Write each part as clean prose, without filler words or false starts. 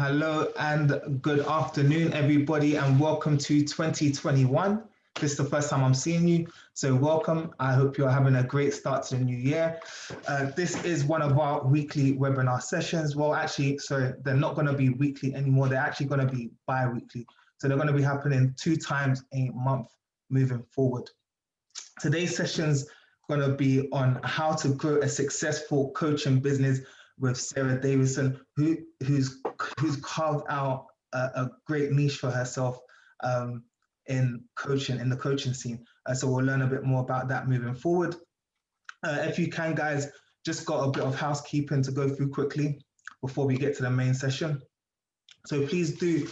Hello and good afternoon, everybody, and welcome to 2021. This is the first time I'm seeing you, so welcome. I hope you're having a great start to the new year. This is one of our weekly webinar sessions. Well, actually, sorry, they're not going to be weekly anymore. They're actually going to be bi-weekly. So they're going to be happening 2 times a month moving forward. Today's session's going to be on how to grow a successful coaching business with Sara Davison, who's carved out a great niche for herself in coaching, in the coaching scene. So we'll learn a bit more about that moving forward. If you can, guys, just got a bit of housekeeping to go through quickly before we get to the main session. So please do,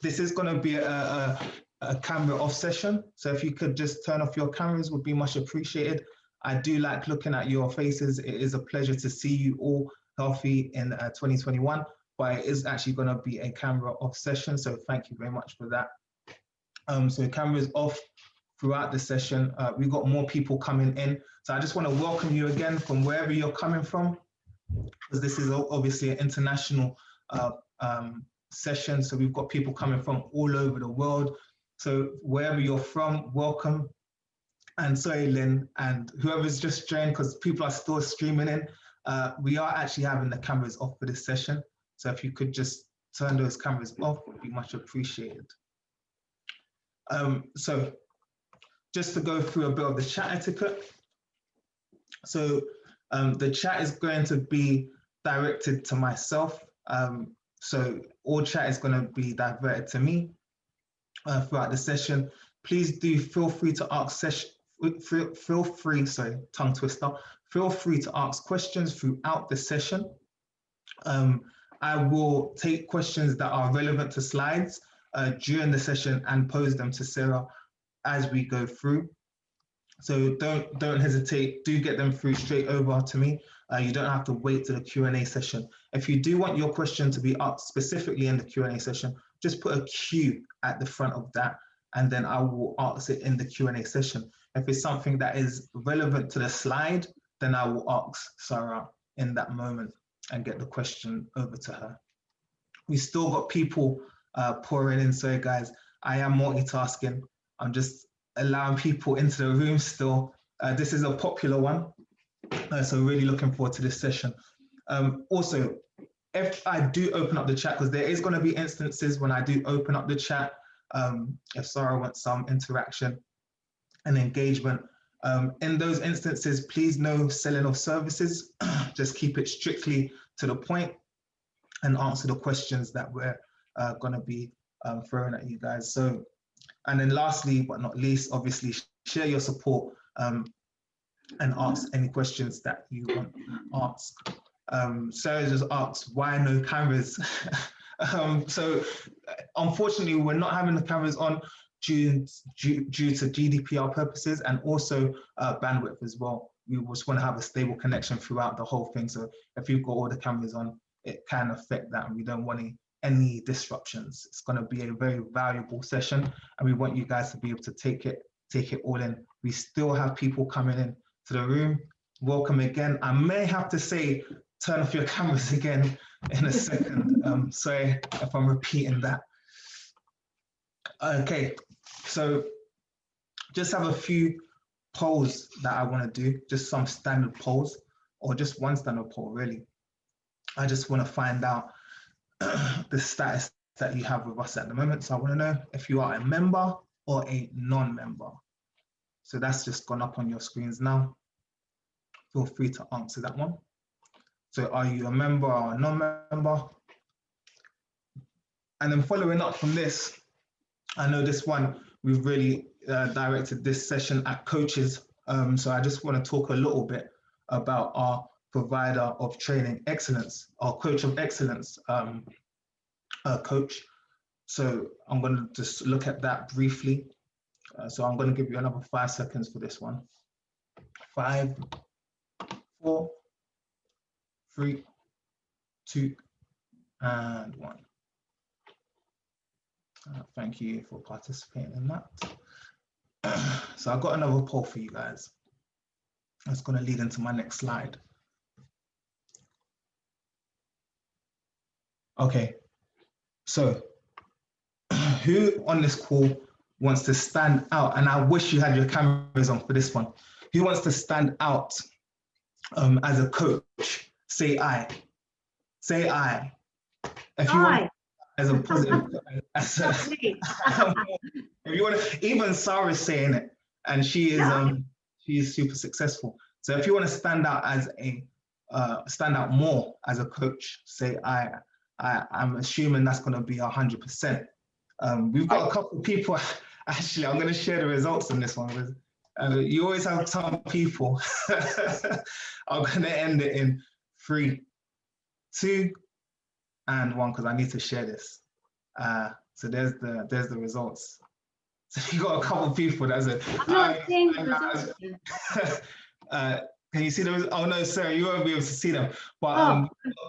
this is going to be a camera off session. So if you could just turn off your cameras would be much appreciated. I do like looking at your faces. It is a pleasure to see you all healthy in 2021, but it is actually going to be a camera off session. So thank you very much for that. So cameras off throughout the session. We've got more people coming in. So I just want to welcome you again from wherever you're coming from, because this is obviously an international session. So we've got people coming from all over the world. So wherever you're from, welcome. And sorry, Lynn, and whoever's just joined, because people are still streaming in, we are actually having the cameras off for this session. So if you could just turn those cameras off, would be much appreciated. So just to go through a bit of the chat etiquette. So the chat is going to be directed to myself. So all chat is going to be diverted to me throughout the session. Please do feel free to ask tongue twister. Feel free to ask questions throughout the session. I will take questions that are relevant to slides during the session and pose them to Sarah as we go through. So don't hesitate, do get them through straight over to me. You don't have to wait to the Q&A session. If you do want your question to be asked specifically in the Q&A session, just put a Q at the front of that, and then I will ask it in the Q&A session. If it's something that is relevant to the slide, then I will ask Sarah in that moment and get the question over to her. We still got people pouring in, so guys, I am multitasking. I'm just allowing people into the room still. This is a popular one, so really looking forward to this session. Also, if I do open up the chat, because there is going to be instances when I do open up the chat, if Sarah wants some interaction and engagement, in those instances, please no selling of services. Just keep it strictly to the point and answer the questions that we're going to be throwing at you guys. So, and then lastly, but not least, obviously, share your support and ask any questions that you want to ask. Sarah just asked, why no cameras? So unfortunately, we're not having the cameras on due to GDPR purposes and also bandwidth as well. We just want to have a stable connection throughout the whole thing. So if you've got all the cameras on, it can affect that, and we don't want any disruptions. It's going to be a very valuable session, and we want you guys to be able to take it all in. We still have people coming in to the room. Welcome again. I may have to say, turn off your cameras again in a second. Sorry if I'm repeating that. Okay, so just have a few polls that I want to do, just some standard polls, or just one standard poll, really. I just want to find out the status that you have with us at the moment. So I want to know if you are a member or a non-member. So that's just gone up on your screens now. Feel free to answer that one. So are you a member or a non-member? And then following up from this, I know this one, we've really directed this session at coaches. So I just want to talk a little bit about our provider of training excellence, our coach of excellence coach. So I'm going to just look at that briefly. So I'm going to give you another 5 seconds for this one. 5, 4, 3, 2, and 1. Thank you for participating in that. So I've got another poll for you guys. That's going to lead into my next slide. Okay, So who on this call wants to stand out? And I wish you had your cameras on for this one. Who wants to stand out as a coach? Say I. Say I. If you want, as a positive, as a, if you want to, even Sara's saying it, and she is super successful. So if you want to stand out as a stand out more as a coach, say I'm assuming that's going to be 100%. We've got a couple of people. Actually, I'm going to share the results on this one. You always have some people. I'm going to end it in 3, 2, and 1 because I need to share this. So there's the results. So you got a couple of people. That's it. I'm not seeing the results. Can you see them? Oh no, Sarah, you won't be able to see them. But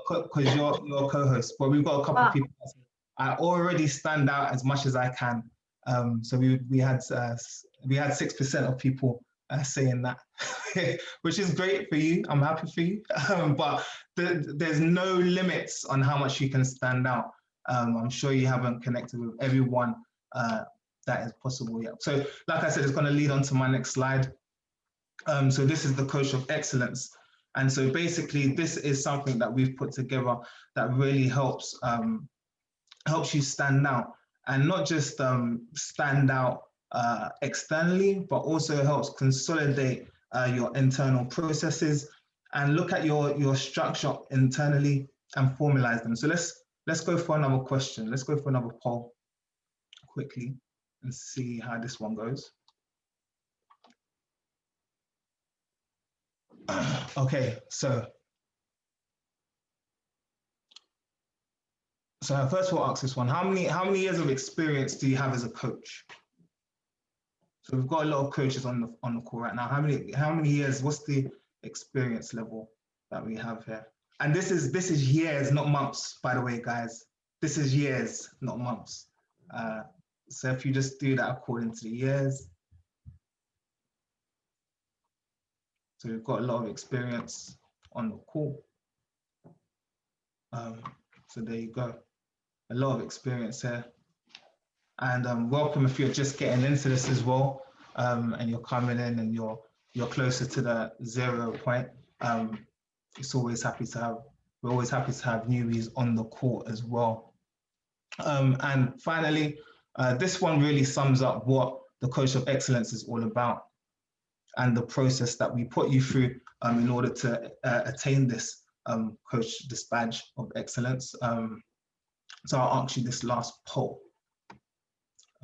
because you're a co-host. But we've got a couple of people. I already stand out as much as I can. So we had 6% of people saying that, which is great for you. I'm happy for you. But there's no limits on how much you can stand out. I'm sure you haven't connected with everyone that is possible yet. So like I said, it's going to lead on to my next slide. So this is the Coach of Excellence. And so basically this is something that we've put together that really helps you stand out, and not just stand out externally, but also helps consolidate your internal processes and look at your structure internally and formalize them. So let's go for another question. Let's go for another poll quickly and see how this one goes. Okay, so first of all, ask this one: how many years of experience do you have as a coach? So we've got a lot of coaches on the call right now. How many years? What's the experience level that we have here? And this is years, not months, by the way, guys. This is years, not months. So if you just do that according to the years. So we've got a lot of experience on the call. So there you go. A lot of experience here. And welcome if you're just getting into this as well, and you're coming in and you're closer to the 0 point. We're always happy to have newbies on the court as well. And finally, this one really sums up what the Coach of Excellence is all about, and the process that we put you through in order to attain this this badge of excellence. So I'll ask you this last poll.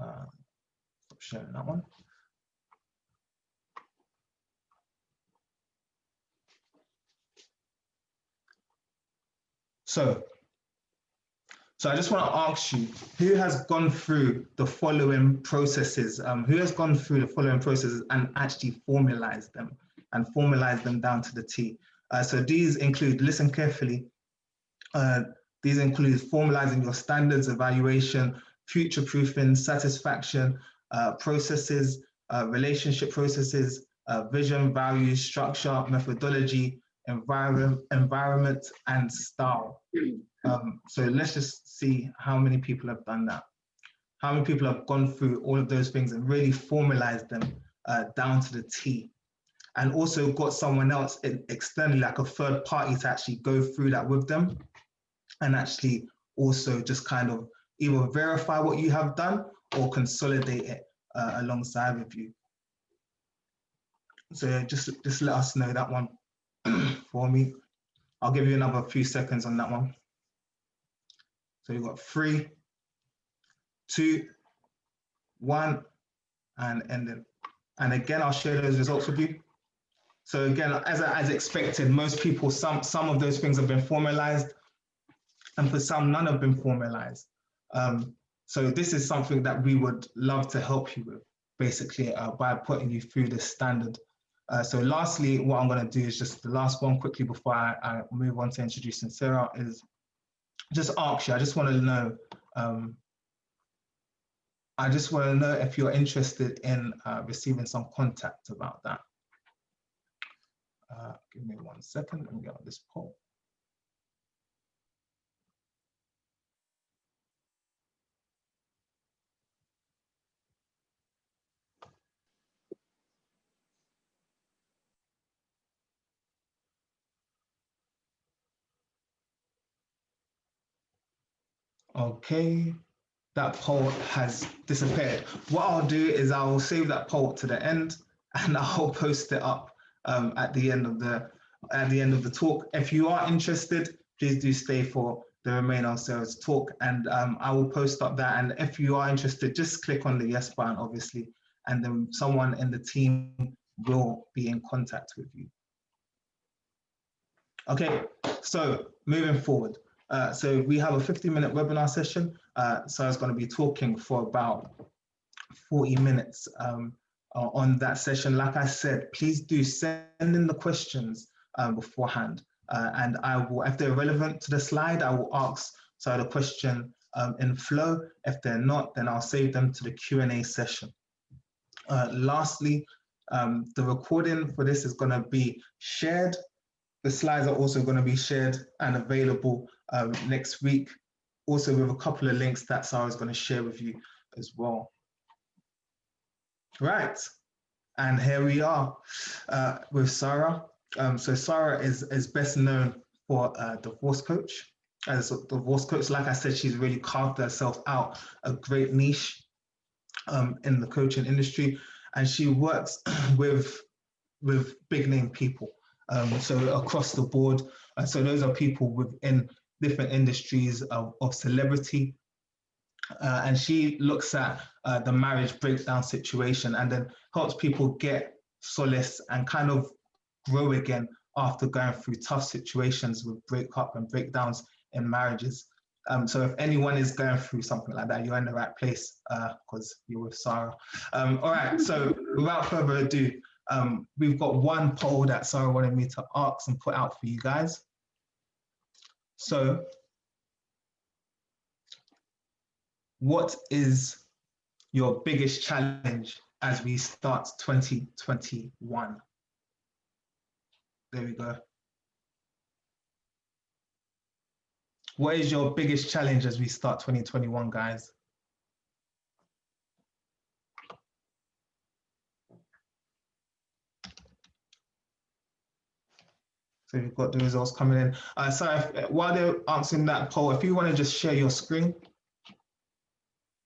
Stop sharing that one. So I just want to ask you, who has gone through the following processes? Who has gone through the following processes and actually formalized them down to the T? So these include, listen carefully, these include formalizing your standards, evaluation, future-proofing, satisfaction, processes, relationship processes, vision, values, structure, methodology, environment, and style. So let's just see how many people have done that. How many people have gone through all of those things and really formalized them down to the T, and also got someone else externally, like a third party, to actually go through that with them and actually also just kind of either verify what you have done or consolidate it alongside with you. So just let us know that one for me. I'll give you another few seconds on that one. So you've got 3, 2, 1, and ending. And again, I'll share those results with you. So again, as expected, most people, some of those things have been formalized, and for some, none have been formalized. So this is something that we would love to help you with, basically, by putting you through this standard. So lastly, what I'm going to do is just the last one quickly before I move on to introducing Sarah, is just ask you, I just want to know if you're interested in receiving some contact about that. Give me 1 second, let me get on this poll. Okay, that poll has disappeared. What I'll do is I'll save that poll to the end, and I'll post it up at the end of the talk. If you are interested, please do stay for the remainder of Sarah's talk, and I will post up that. And if you are interested, just click on the yes button, obviously, and then someone in the team will be in contact with you. Okay, so moving forward. So we have a 50-minute webinar session. Sarah's going to be talking for about 40 minutes on that session. Like I said, please do send in the questions beforehand. And I will, if they're relevant to the slide, I will ask Sarah the question in flow. If they're not, then I'll save them to the Q&A session. Lastly, the recording for this is going to be shared. The slides are also going to be shared and available next week, also with a couple of links that Sarah is going to share with you as well. Right, and here we are with Sara. So Sara is best known for divorce coach. As a divorce coach, like I said, she's really carved herself out a great niche in the coaching industry, and she works with big name people. So across the board, so those are people within different industries of celebrity, and she looks at the marriage breakdown situation and then helps people get solace and kind of grow again after going through tough situations with breakup and breakdowns in marriages. So if anyone is going through something like that, you're in the right place because you're with Sara. All right, so without further ado, we've got one poll that Sara wanted me to ask and put out for you guys. So, what is your biggest challenge as we start 2021? There we go. What is your biggest challenge as we start 2021, guys? So you've got the results coming in. So while they're answering that poll, if you want to just share your screen.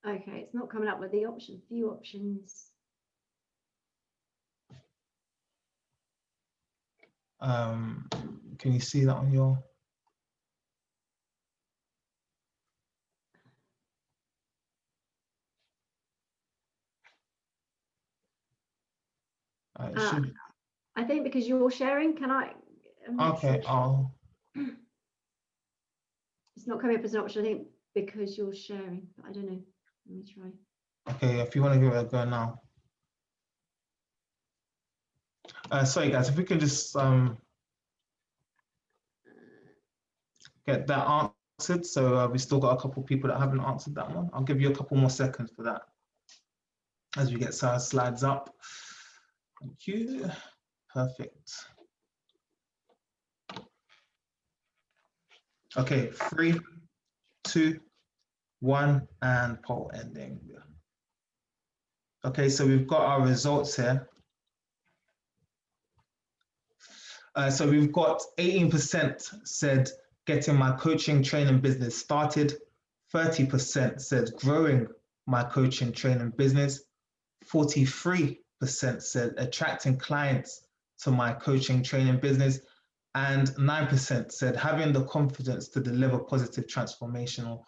Okay, it's not coming up with the option. Few options. Can you see that on your? I think because you're sharing, can I? Okay, it's not coming up as an option, I think, because you're sharing, but I don't know. Let me try. Okay, if you want to give it a go now. Sorry, guys, if we can just get that answered. So we still got a couple of people that haven't answered that one. I'll give you a couple more seconds for that as we get Sarah's slides up. Thank you. Perfect. Okay, 3, 2, 1, and poll ending. Okay, so we've got our results here. So we've got 18% said getting my coaching training business started, 30% said growing my coaching training business, 43% said attracting clients to my coaching training business, and 9% said having the confidence to deliver positive transformational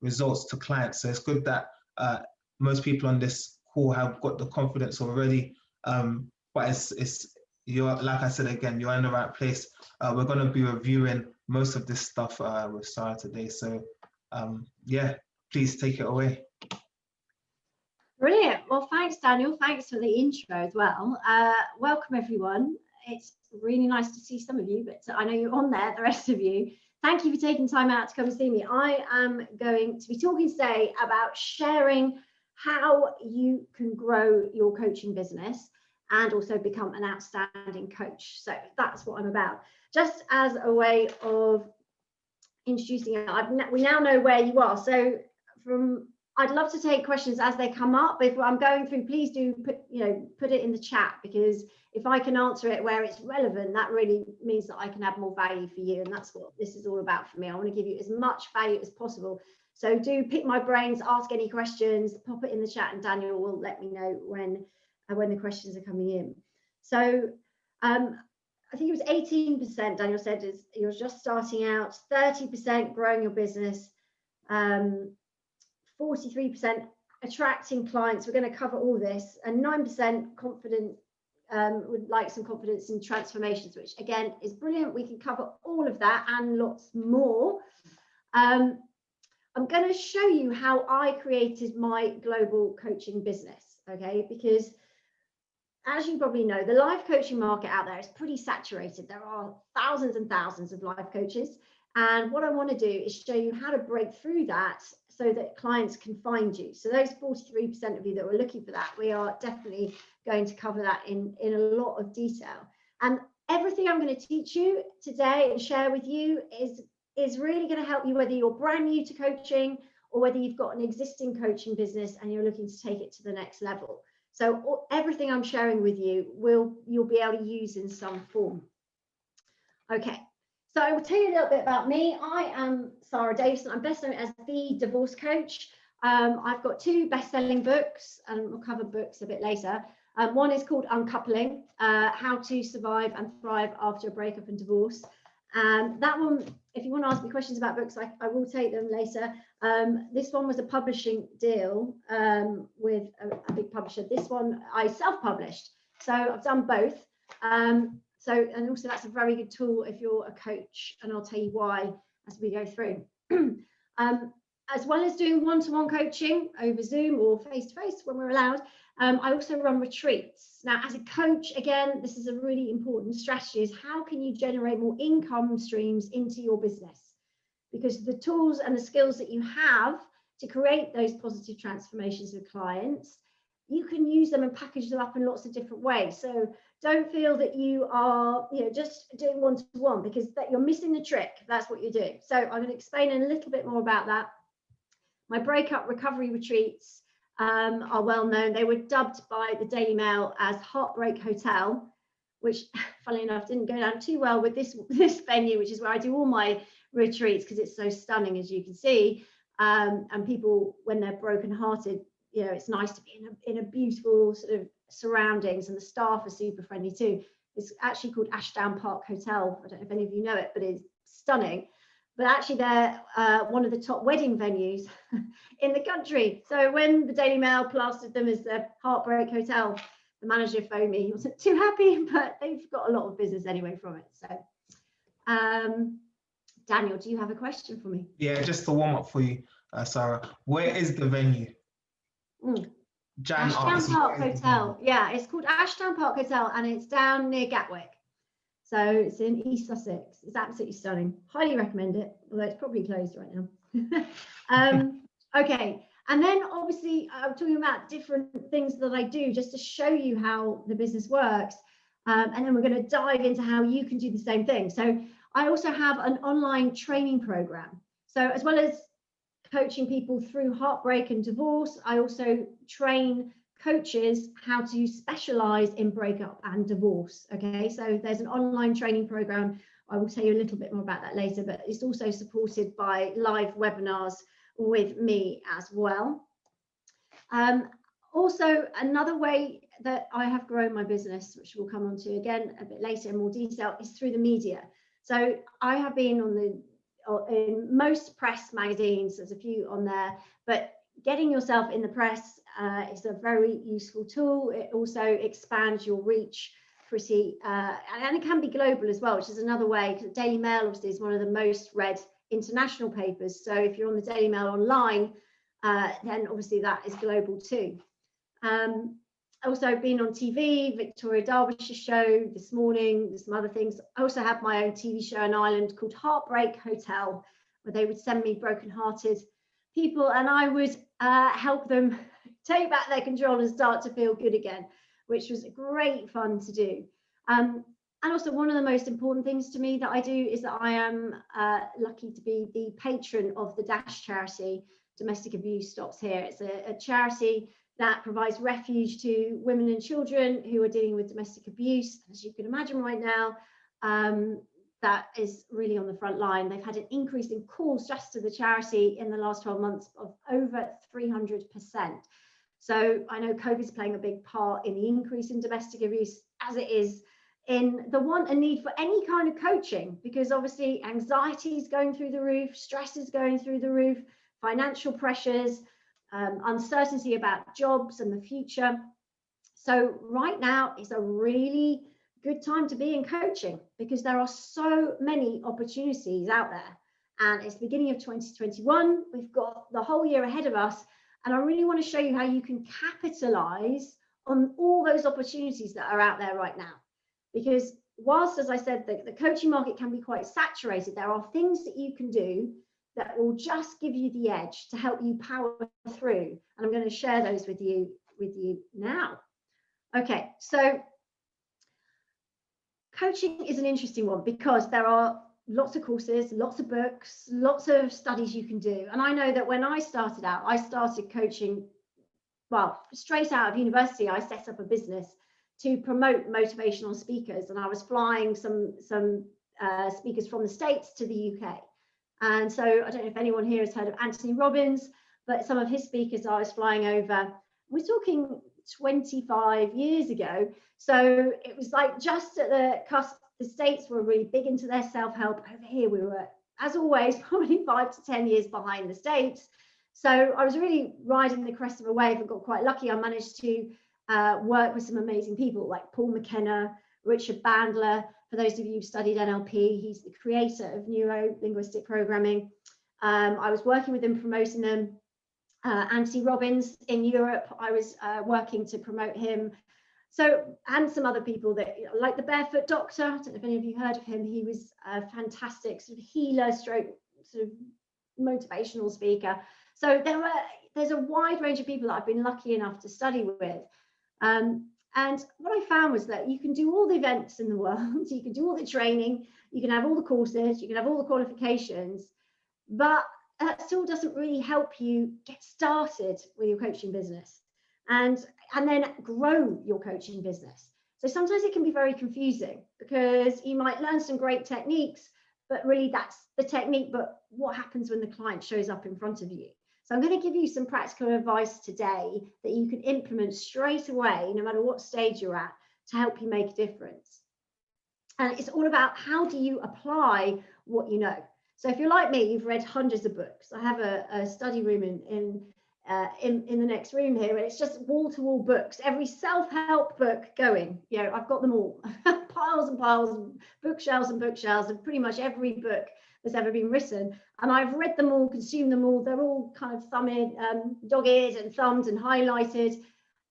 results to clients. So it's good that most people on this call have got the confidence already, but you're, like I said again, you're in the right place. We're going to be reviewing most of this stuff with Sara today. So yeah, please take it away. Brilliant. Well, thanks, Daniel. Thanks for the intro as well. Welcome, everyone. It's really nice to see some of you, but I know you're on there, the rest of you. Thank you for taking time out to come and see me. I am going to be talking today about sharing how you can grow your coaching business and also become an outstanding coach. So that's what I'm about. Just as a way of introducing you, we now know where you are. So I'd love to take questions as they come up. If I'm going through, please do put it in the chat, because if I can answer it where it's relevant, that really means that I can add more value for you. And that's what this is all about for me. I want to give you as much value as possible So do pick my brains, ask any questions, pop it in the chat, and Daniel will let me know when the questions are coming in. So I think it was 18%, Daniel said, is you're just starting out, 30% growing your business, 43% attracting clients. We're going to cover all this, and 9% confident, would like some confidence in transformations, which again is brilliant. We can cover all of that and lots more. I'm going to show you how I created my global coaching business, okay? Because as you probably know, the life coaching market out there is pretty saturated. There are thousands and thousands of life coaches. And what I want to do is show you how to break through that so that clients can find you. So those 43% of you that were looking for that, we are definitely going to cover that in a lot of detail. And everything I'm going to teach you today and share with you is really going to help you, whether you're brand new to coaching or whether you've got an existing coaching business and you're looking to take it to the next level. So everything I'm sharing with you, you'll be able to use in some form. Okay, so I will tell you a little bit about me. I am Sara Davison. I'm best known as the divorce coach. I've got 2 best-selling books, and we'll cover books a bit later. One is called Uncoupling, How to Survive and Thrive After a Breakup and Divorce. That one, if you want to ask me questions about books, I will take them later. This one was a publishing deal with a big publisher. This one I self-published, so I've done both. And also that's a very good tool if you're a coach, and I'll tell you why as we go through. As well as doing one-to-one coaching over Zoom or face-to-face when we're allowed, I also run retreats. Now, as a coach, again, this is a really important strategy, is how can you generate more income streams into your business? Because the tools and the skills that you have to create those positive transformations with clients, you can use them and package them up in lots of different ways. So don't feel that you are, just doing one-to-one, because that you're missing the trick if that's what you're doing. So I'm going to explain a little bit more about that. My breakup recovery retreats are well known. They were dubbed by the Daily Mail as Heartbreak Hotel, which, funnily enough, didn't go down too well with this venue, which is where I do all my retreats, because it's so stunning, as you can see. And people, when they're brokenhearted, it's nice to be in a beautiful sort of surroundings, and the staff are super friendly too. It's actually called Ashdown Park Hotel. I don't know if any of you know it, but it's stunning. But actually they're one of the top wedding venues in the country. So when the Daily Mail plastered them as the Heartbreak Hotel, the manager phoned me. He wasn't too happy, but they've got a lot of business anyway from it. So, Daniel, do you have a question for me? Yeah, just to warm up for you, Sara. Where is the venue? Ashdown Park Hotel. Yeah, it's called Ashdown Park Hotel, and it's down near Gatwick. So it's in East Sussex. It's absolutely stunning. Highly recommend it, although it's probably closed right now. Okay, and then obviously I'm talking about different things that I do just to show you how the business works. And then we're going to dive into how you can do the same thing. So I also have an online training program. So as well as coaching people through heartbreak and divorce, I also train coaches how to specialize in breakup and divorce. Okay, so there's an online training program. I will tell you a little bit more about that later, but it's also supported by live webinars with me as well. Also, another way that I have grown my business, which we'll come on to again a bit later in more detail, is through the media. So I have been in most press magazines. There's a few on there, but getting yourself in the press is a very useful tool. It also expands your reach pretty, and it can be global as well, which is another way, because the Daily Mail obviously is one of the most read international papers. So if you're on the Daily Mail online, then obviously that is global too. Also been on TV, Victoria Derbyshire show this morning, some other things. I also have my own TV show in Ireland called Heartbreak Hotel, where they would send me brokenhearted people and I would help them take back their control and start to feel good again, which was great fun to do. And also one of the most important things to me that I do is that I am lucky to be the patron of the Dash charity, Domestic Abuse Stops Here. It's a charity that provides refuge to women and children who are dealing with domestic abuse. As you can imagine right now, that is really on the front line. They've had an increase in calls just to the charity in the last 12 months of over 300%. So I know COVID is playing a big part in the increase in domestic abuse, as it is in the want and need for any kind of coaching, because obviously anxiety is going through the roof, stress is going through the roof, financial pressures, uncertainty about jobs and the future. So right now is a really good time to be in coaching, because there are so many opportunities out there, and it's the beginning of 2021. We've got the whole year ahead of us, and I really want to show you how you can capitalize on all those opportunities that are out there right now. Because whilst, as I said, the coaching market can be quite saturated, there are things that you can do that will just give you the edge to help you power through. And I'm going to share those with you now. Okay, so coaching is an interesting one, because there are lots of courses, lots of books, lots of studies you can do. And I know that when I started out, I started coaching, well, straight out of university. I set up a business to promote motivational speakers, and I was flying some speakers from the States to the UK. And so I don't know if anyone here has heard of Anthony Robbins, but some of his speakers I was flying over. We're talking 25 years ago. So it was like just at the cusp. The States were really big into their self-help. Over here, we were, as always, probably 5 to 10 years behind the States. So I was really riding the crest of a wave and got quite lucky. I managed to work with some amazing people like Paul McKenna, Richard Bandler. For those of you who've studied NLP, he's the creator of neuro-linguistic programming. I was working with him, promoting them. Anthony Robbins in Europe, I was working to promote him. So, and some other people that, like the Barefoot Doctor, I don't know if any of you heard of him. He was a fantastic sort of healer stroke sort of motivational speaker. So there's a wide range of people that I've been lucky enough to study with. And what I found was that you can do all the events in the world, you can do all the training, you can have all the courses, you can have all the qualifications, but that still doesn't really help you get started with your coaching business and then grow your coaching business. So sometimes it can be very confusing, because you might learn some great techniques, but really that's the technique, but what happens when the client shows up in front of you? So I'm going to give you some practical advice today that you can implement straight away, no matter what stage you're at, to help you make a difference. And it's all about how do you apply what you know. So if you're like me, you've read hundreds of books. I have a study room in the next room here, and it's just wall-to-wall books, every self-help book going. You know, I've got them all, piles and piles, bookshelves and bookshelves of pretty much every book that's ever been written. And I've read them all, consumed them all. They're all kind of dog-eared and thumbed and highlighted.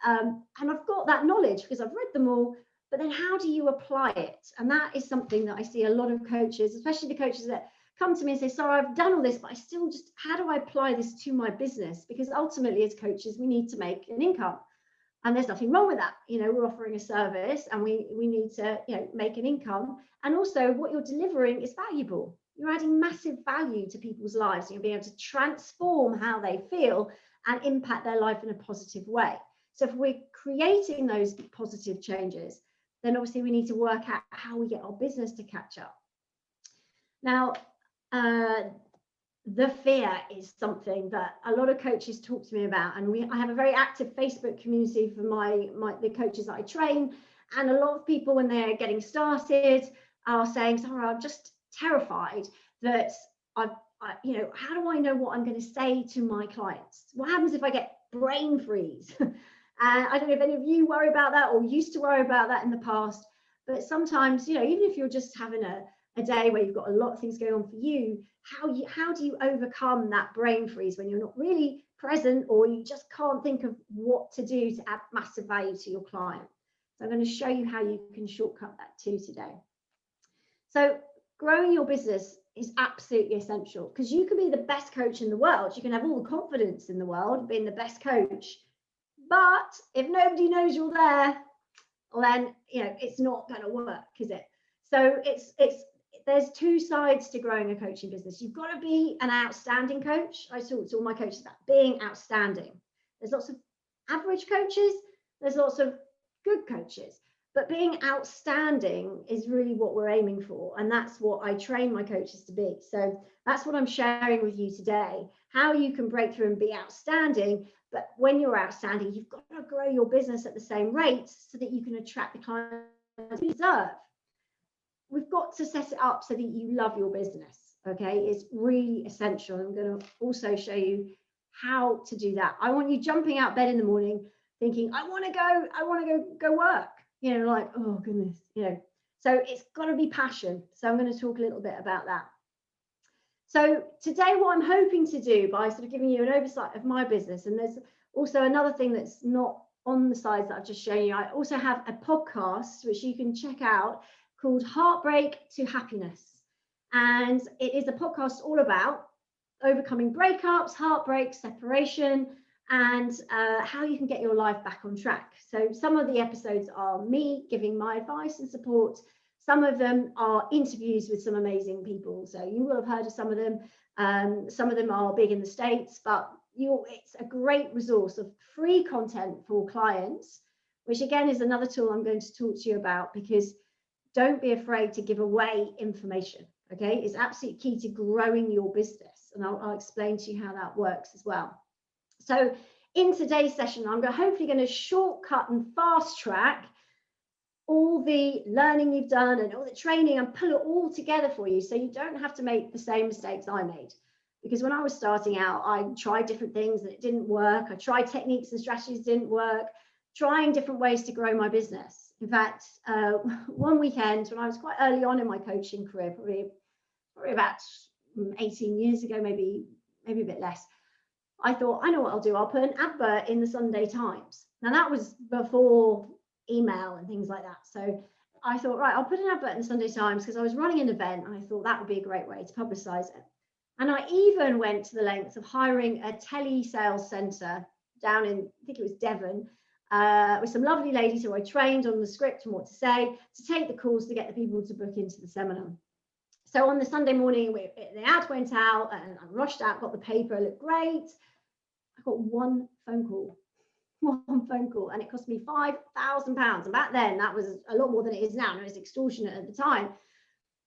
And I've got that knowledge because I've read them all. But then how do you apply it? And that is something that I see a lot of coaches, especially the coaches that come to me and say, Sara, I've done all this, but I still just, how do I apply this to my business? Because ultimately as coaches, we need to make an income. And there's nothing wrong with that. You know, we're offering a service and we need to, you know, make an income. And also what you're delivering is valuable. You're adding massive value to people's lives. And you'll be able to transform how they feel and impact their life in a positive way. So if we're creating those positive changes, then obviously we need to work out how we get our business to catch up. Now, the fear is something that a lot of coaches talk to me about, and I have a very active Facebook community for the coaches that I train, and a lot of people when they're getting started are saying, Sara, I'm just terrified that you know, how do I know what I'm going to say to my clients? What happens if I get brain freeze? I don't know if any of you worry about that or used to worry about that in the past, but sometimes, you know, even if you're just having a day where you've got a lot of things going on for you, how do you overcome that brain freeze when you're not really present or you just can't think of what to do to add massive value to your client? So I'm going to show you how you can shortcut that too today. So growing your business is absolutely essential, because you can be the best coach in the world. You can have all the confidence in the world being the best coach, but if nobody knows you're there, well then, you know, it's not going to work, is it? So there's two sides to growing a coaching business. You've got to be an outstanding coach. I talk to all my coaches about being outstanding. There's lots of average coaches. There's lots of good coaches. But being outstanding is really what we're aiming for. And that's what I train my coaches to be. So that's what I'm sharing with you today, how you can break through and be outstanding. But when you're outstanding, you've got to grow your business at the same rate so that you can attract the clients you deserve. We've got to set it up so that you love your business. Okay, it's really essential. I'm going to also show you how to do that. I want you jumping out of bed in the morning thinking, I want to go work. You know, like, oh goodness, you know. So it's got to be passion. So I'm going to talk a little bit about that. So today, what I'm hoping to do by sort of giving you an oversight of my business, and there's also another thing that's not on the slides that I've just shown you. I also have a podcast which you can check out called Heartbreak to Happiness. And it is a podcast all about overcoming breakups, heartbreak, separation, and how you can get your life back on track. So some of the episodes are me giving my advice and support. Some of them are interviews with some amazing people. So you will have heard of some of them. Some of them are big in the States, but it's a great resource of free content for clients, which again is another tool I'm going to talk to you about, because don't be afraid to give away information. Okay, it's absolutely key to growing your business. And I'll explain to you how that works as well. So in today's session, I'm hopefully going to shortcut and fast track all the learning you've done and all the training and pull it all together for you so you don't have to make the same mistakes I made. Because when I was starting out, I tried different things and it didn't work. I tried techniques and strategies didn't work, trying different ways to grow my business. In fact, one weekend when I was quite early on in my coaching career, probably about 18 years ago, maybe a bit less, I thought, I know what I'll do. I'll put an advert in the Sunday Times. Now that was before email and things like that. So I thought, right, I'll put an advert in the Sunday Times because I was running an event and I thought that would be a great way to publicize it. And I even went to the lengths of hiring a telesales centre down in, I think it was Devon, with some lovely ladies who I trained on the script and what to say, to take the calls to get the people to book into the seminar. So on the Sunday morning, the ad went out and I rushed out, got the paper, it looked great. I got one phone call, and it cost me £5,000. And back then, that was a lot more than it is now. And it was extortionate at the time.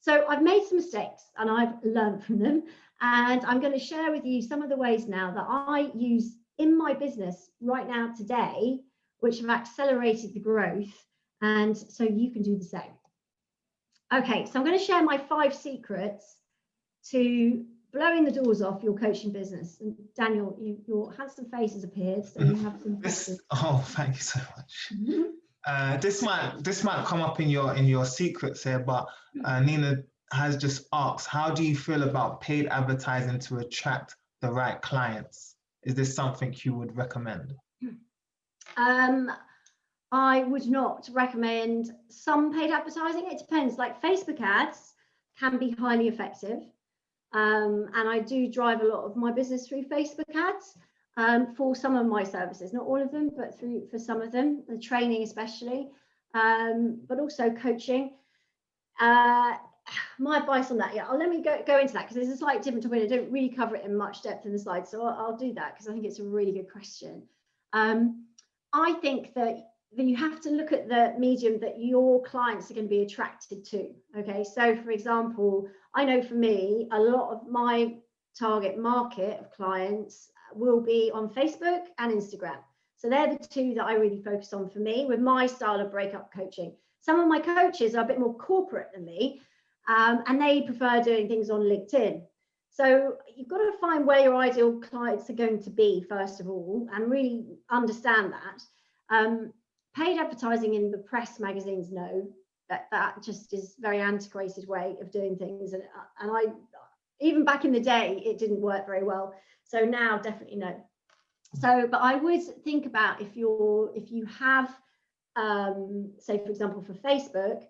So I've made some mistakes and I've learned from them. And I'm going to share with you some of the ways now that I use in my business right now today, which have accelerated the growth. And so you can do the same. Okay, so I'm going to share my 5 secrets to blowing the doors off your coaching business. And Daniel, your handsome face has appeared, so you have some questions. Oh, thank you so much. This might come up in your secrets here, but Nina has just asked, how do you feel about paid advertising to attract the right clients? Is this something you would recommend? I would not recommend some paid advertising. It depends. Like Facebook ads can be highly effective. And I do drive a lot of my business through Facebook ads for some of my services, not all of them, but for some of them, the training especially, but also coaching. My advice on that, let me go into that because there's a slight different topic. I don't really cover it in much depth in the slides, so I'll do that because I think it's a really good question. I think that you have to look at the medium that your clients are going to be attracted to. Okay, so for example, I know for me, a lot of my target market of clients will be on Facebook and Instagram. So they're the 2 that I really focus on for me with my style of breakup coaching. Some of my coaches are a bit more corporate than me, and they prefer doing things on LinkedIn. So you've got to find where your ideal clients are going to be, first of all, and really understand that. Paid advertising in the press magazines, no, that just is a very antiquated way of doing things. And I, even back in the day, it didn't work very well. So now definitely no. So, but I would think about if you have, say, for example, for Facebook,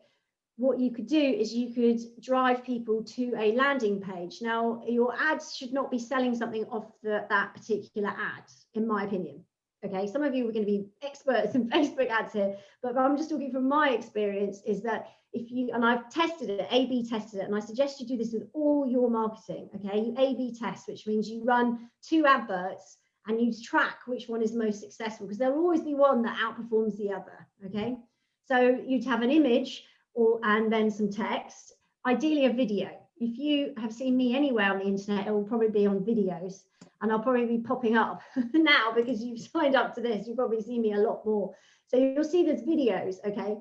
what you could do is you could drive people to a landing page. Now, your ads should not be selling something off that particular ad, in my opinion. Okay, some of you are going to be experts in Facebook ads here, but I'm just talking from my experience, is that if you, and I've tested it, A/B tested it, and I suggest you do this with all your marketing. Okay, you A/B test, which means you run 2 adverts and you track which one is most successful, because there'll always be one that outperforms the other. Okay, So you'd have an image and then some text, ideally a video. If you have seen me anywhere on the internet, it will probably be on videos, and I'll probably be popping up now because you've signed up to this. You'll probably see me a lot more. So you'll see there's videos, okay?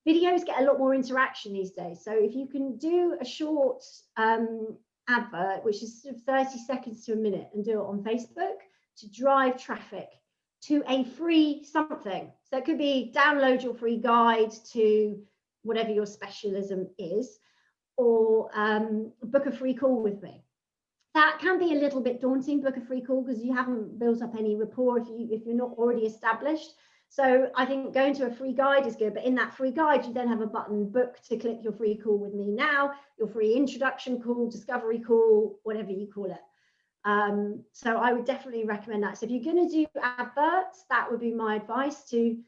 Videos get a lot more interaction these days. So if you can do a short advert, which is sort of 30 seconds to a minute, and do it on Facebook to drive traffic to a free something. So it could be download your free guide to whatever your specialism is, or book a free call with me. That can be a little bit daunting, book a free call, because you haven't built up any rapport if you're not already established. So I think going to a free guide is good, but in that free guide, you then have a button, book, to click your free call with me now, your free introduction call, discovery call, whatever you call it. So I would definitely recommend that. So if you're going to do adverts, that would be my advice, to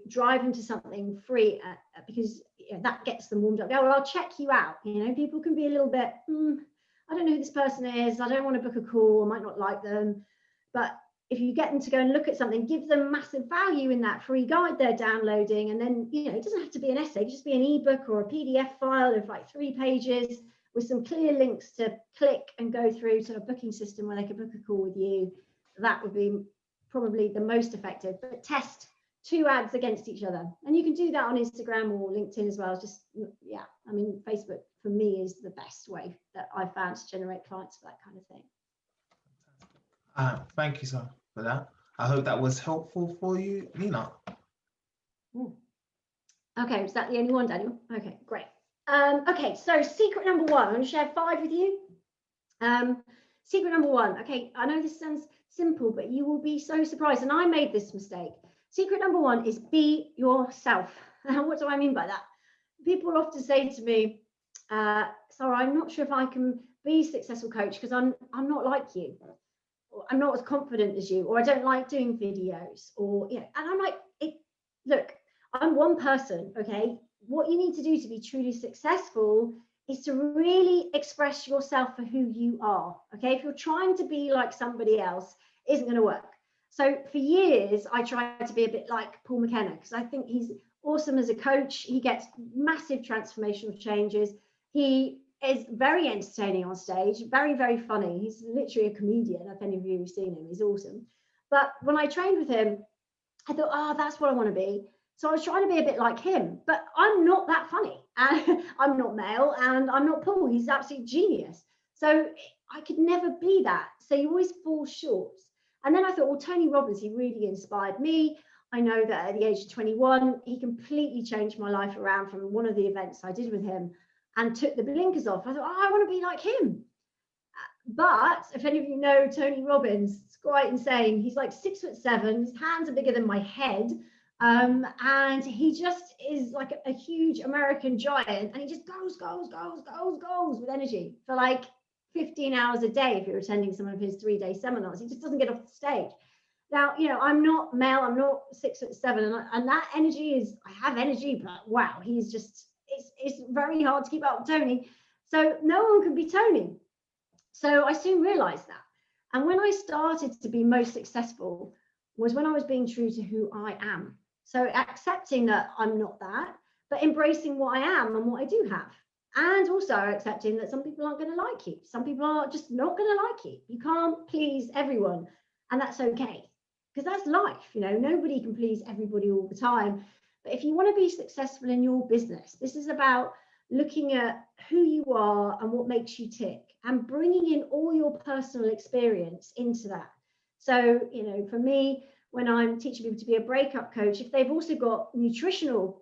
drive them to something free, because that gets them warmed up. Oh, well, I'll check you out. People can be a little bit, I don't know who this person is. I don't want to book a call. I might not like them. But if you get them to go and look at something, give them massive value in that free guide they're downloading. And then, it doesn't have to be an essay, it can just be an ebook or a PDF file of like 3 pages with some clear links to click and go through to a booking system where they can book a call with you. That would be probably the most effective. But test 2 ads against each other. And you can do that on Instagram or LinkedIn as well. Just, Facebook for me is the best way that I found to generate clients for that kind of thing. Thank you, sir, for that. I hope that was helpful for you, Nina. Okay, was that the only one, Daniel? Okay, great. Okay, so secret number 1, I'm going to share 5 with you. Secret number 1. Okay, I know this sounds simple, but you will be so surprised. And I made this mistake. Secret number 1 is be yourself. What do I mean by that? People often say to me, Sara, I'm not sure if I can be a successful coach because I'm not like you. Or I'm not as confident as you, or I don't like doing videos, or and I'm like, look, I'm one person, okay? What you need to do to be truly successful is to really express yourself for who you are, okay? If you're trying to be like somebody else, it isn't going to work. So for years, I tried to be a bit like Paul McKenna, because I think he's awesome as a coach. He gets massive transformational changes. He is very entertaining on stage, very, very funny. He's literally a comedian. If any of you have seen him, he's awesome. But when I trained with him, I thought, that's what I want to be. So I was trying to be a bit like him, but I'm not that funny. And I'm not male, and I'm not Paul. He's absolute genius. So I could never be that. So you always fall short. And then I thought, well, Tony Robbins, he really inspired me. I know that at the age of 21, he completely changed my life around from one of the events I did with him, and took the blinkers off. I thought, I want to be like him. But if any of you know Tony Robbins, it's quite insane. He's like 6'7", his hands are bigger than my head. And he just is like a huge American giant. And he just goes with energy for like 15 hours a day if you're attending some of his 3-day seminars. He just doesn't get off the stage. Now, I'm not male, I'm not 6'7", and that energy is, I have energy, but wow, he's just, it's very hard to keep up with Tony. So no one can be Tony. So I soon realized that. And when I started to be most successful was when I was being true to who I am. So accepting that I'm not that, but embracing what I am and what I do have. And also accepting that some people aren't going to like you. Some people are just not going to like you. You can't please everyone. And that's okay, because that's life. Nobody can please everybody all the time. But if you want to be successful in your business, this is about looking at who you are and what makes you tick, and bringing in all your personal experience into that. So, for me, when I'm teaching people to be a breakup coach, if they've also got nutritional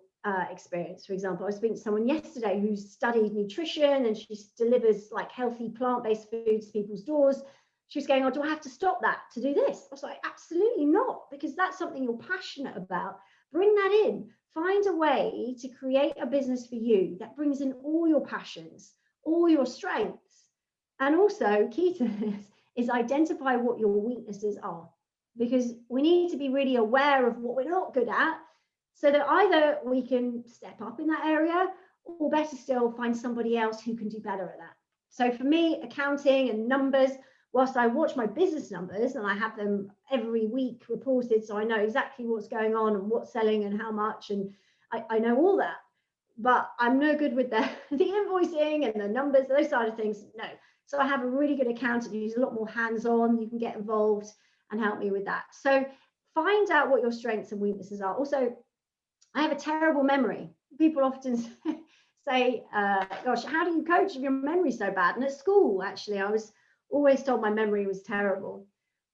experience, for example, I was speaking to someone yesterday who studied nutrition, and she delivers like healthy plant-based foods to people's doors. She was going, do I have to stop that to do this? I was like, absolutely not, because that's something you're passionate about. Bring that in. Find a way to create a business for you that brings in all your passions, all your strengths. And also, key to this is identify what your weaknesses are, because we need to be really aware of what we're not good at, so that either we can step up in that area, or better still, find somebody else who can do better at that. So for me, accounting and numbers, whilst I watch my business numbers and I have them every week reported, so I know exactly what's going on and what's selling and how much, and I know all that, but I'm no good with the invoicing and the numbers, those side of things. No. So I have a really good accountant who's a lot more hands-on. You can get involved and help me with that. So find out what your strengths and weaknesses are. Also, I have a terrible memory. People often say, gosh, how do you coach if your memory's so bad? And at school, actually, I was always told my memory was terrible.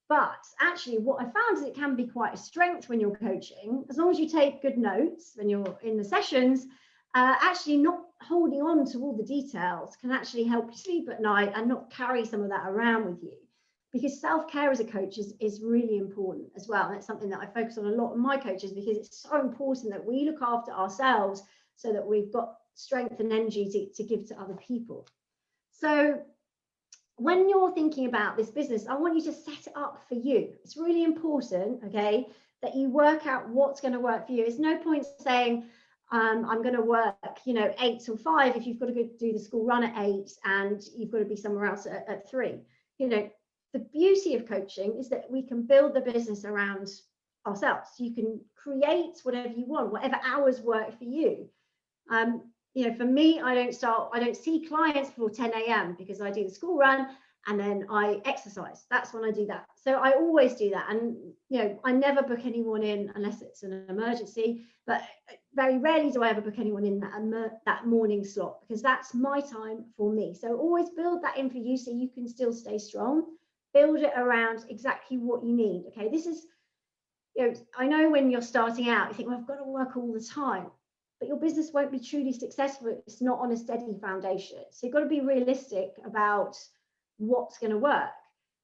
But actually, what I found is it can be quite a strength when you're coaching, as long as you take good notes when you're in the sessions. Actually, not holding on to all the details can actually help you sleep at night and not carry some of that around with you. Because self-care as a coach is really important as well. And it's something that I focus on a lot with my coaches, because it's so important that we look after ourselves so that we've got strength and energy to give to other people. So when you're thinking about this business, I want you to set it up for you. It's really important, okay, that you work out what's going to work for you. There's no point saying, I'm going to work, 8 till 5 if you've got to go do the school run at 8 and you've got to be somewhere else at 3. The beauty of coaching is that we can build the business around ourselves. You can create whatever you want, whatever hours work for you. For me, I don't see clients before 10 a.m. because I do the school run and then I exercise. That's when I do that. So I always do that. And, I never book anyone in unless it's an emergency, but very rarely do I ever book anyone in that morning slot, because that's my time for me. So always build that in for you so you can still stay strong. Build it around exactly what you need. Okay, this is, I know when you're starting out, you think, well, I've got to work all the time, but your business won't be truly successful if it's not on a steady foundation. So you've got to be realistic about what's going to work.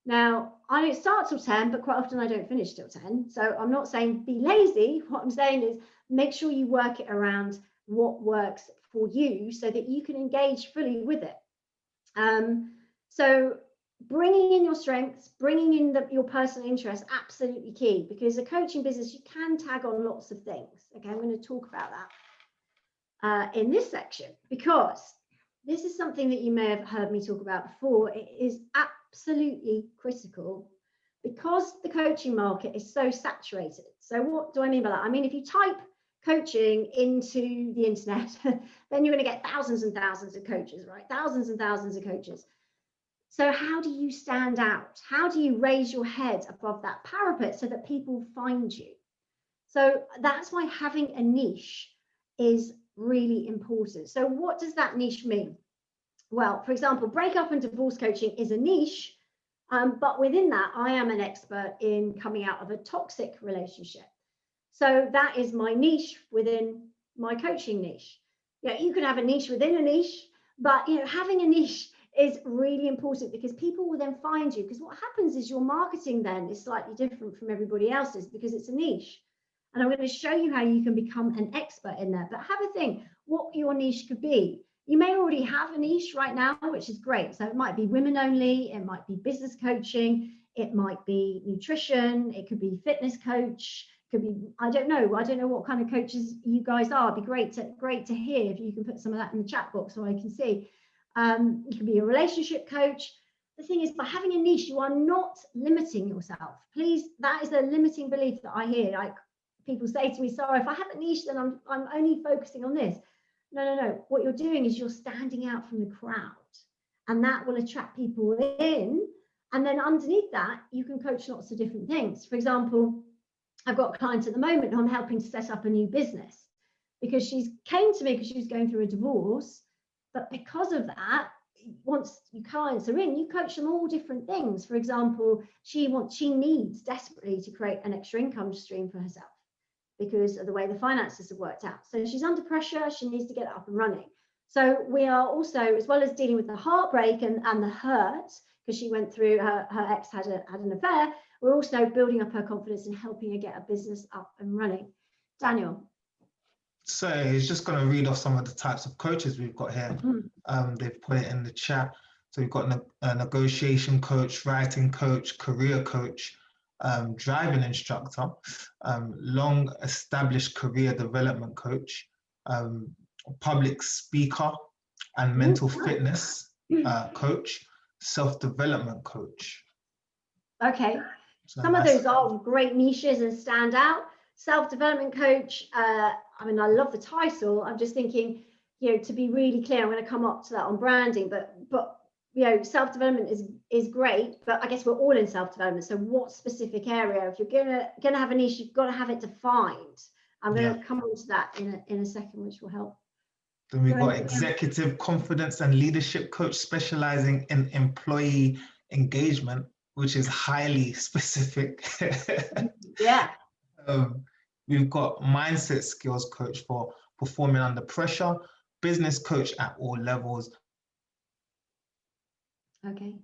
Now, I don't start till 10, but quite often I don't finish till 10. So I'm not saying be lazy. What I'm saying is make sure you work it around what works for you so that you can engage fully with it. So bringing in your strengths, bringing in your personal interests, absolutely key, because a coaching business, you can tag on lots of things. Okay, I'm going to talk about that in this section, because this is something that you may have heard me talk about before. It is absolutely critical because the coaching market is so saturated. So what do I mean by that? I mean, if you type coaching into the internet, then you're going to get thousands and thousands of coaches, right? Thousands and thousands of coaches. So how do you stand out? How do you raise your head above that parapet so that people find you? So that's why having a niche is really important. So what does that niche mean? Well, for example, breakup and divorce coaching is a niche, but within that, I am an expert in coming out of a toxic relationship. So that is my niche within my coaching niche. You can have a niche within a niche, but having a niche is really important, because people will then find you. Because what happens is your marketing then is slightly different from everybody else's, because it's a niche. And I'm going to show you how you can become an expert in there. But have a think what your niche could be. You may already have a niche right now, which is great. So it might be women only, it might be business coaching, it might be nutrition, it could be fitness coach, it could be, I don't know what kind of coaches you guys are. It'd be great to hear if you can put some of that in the chat box so I can see. You can be a relationship coach. The thing is, by having a niche, you are not limiting yourself. Please, that is a limiting belief that I hear. Like, people say to me, Sara, if I have a niche, then I'm only focusing on this. No. What you're doing is you're standing out from the crowd, and that will attract people in. And then underneath that, you can coach lots of different things. For example, I've got a client at the moment who I'm helping to set up a new business, because she came to me because she was going through a divorce. But because of that, once your clients are in, you coach them all different things. For example, she needs desperately to create an extra income stream for herself because of the way the finances have worked out. So she's under pressure, she needs to get it up and running. So we are also, as well as dealing with the heartbreak and the hurt, because she went through, her ex had an affair, we're also building up her confidence and helping her get a business up and running. Daniel. So he's just going to read off some of the types of coaches we've got here. They've put it in the chat. So we've got a negotiation coach, writing coach, career coach, driving instructor, long established career development coach, public speaker and mental fitness coach, self-development coach. Okay, so some of those are great niches and stand out. Self-development coach, I mean, I love the title. I'm just thinking, to be really clear, I'm going to come up to that on branding, but self-development is great, but I guess we're all in self-development. So what specific area, if you're gonna have a niche, you've got to have it defined. I'm going to come on to that in a second, which will help. Then we've got executive confidence and leadership coach specializing in employee engagement, which is highly specific. Yeah. We've got mindset skills coach for performing under pressure, business coach at all levels. Okay.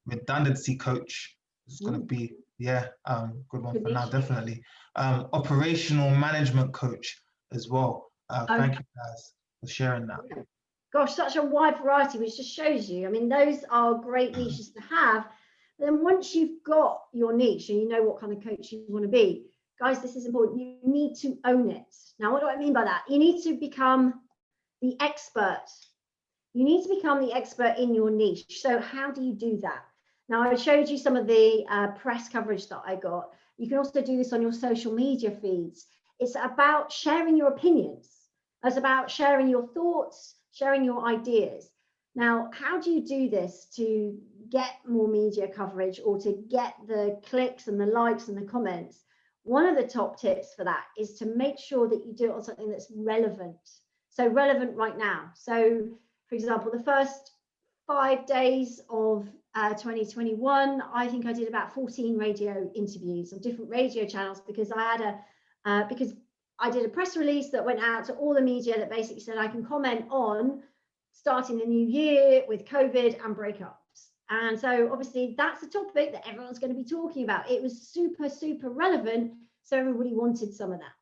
Redundancy coach is going to be, good one for now, definitely. Operational management coach as well. Thank you guys for sharing that. Gosh, such a wide variety, which just shows you. I mean, those are great niches to have. Then once you've got your niche and you know what kind of coach you want to be, guys, this is important. You need to own it. Now, what do I mean by that? You need to become the expert. You need to become the expert in your niche. So how do you do that? Now, I showed you some of the press coverage that I got. You can also do this on your social media feeds. It's about sharing your opinions. It's about sharing your thoughts, sharing your ideas. Now, how do you do this to get more media coverage or to get the clicks and the likes and the comments? One of the top tips for that is to make sure that you do it on something that's relevant. So relevant right now. So, for example, the first 5 days of 2021, I think I did about 14 radio interviews on different radio channels because I did a press release that went out to all the media that basically said I can comment on starting the new year with COVID and breakups. And so obviously that's a topic that everyone's going to be talking about. It was super, super relevant. So everybody wanted some of that.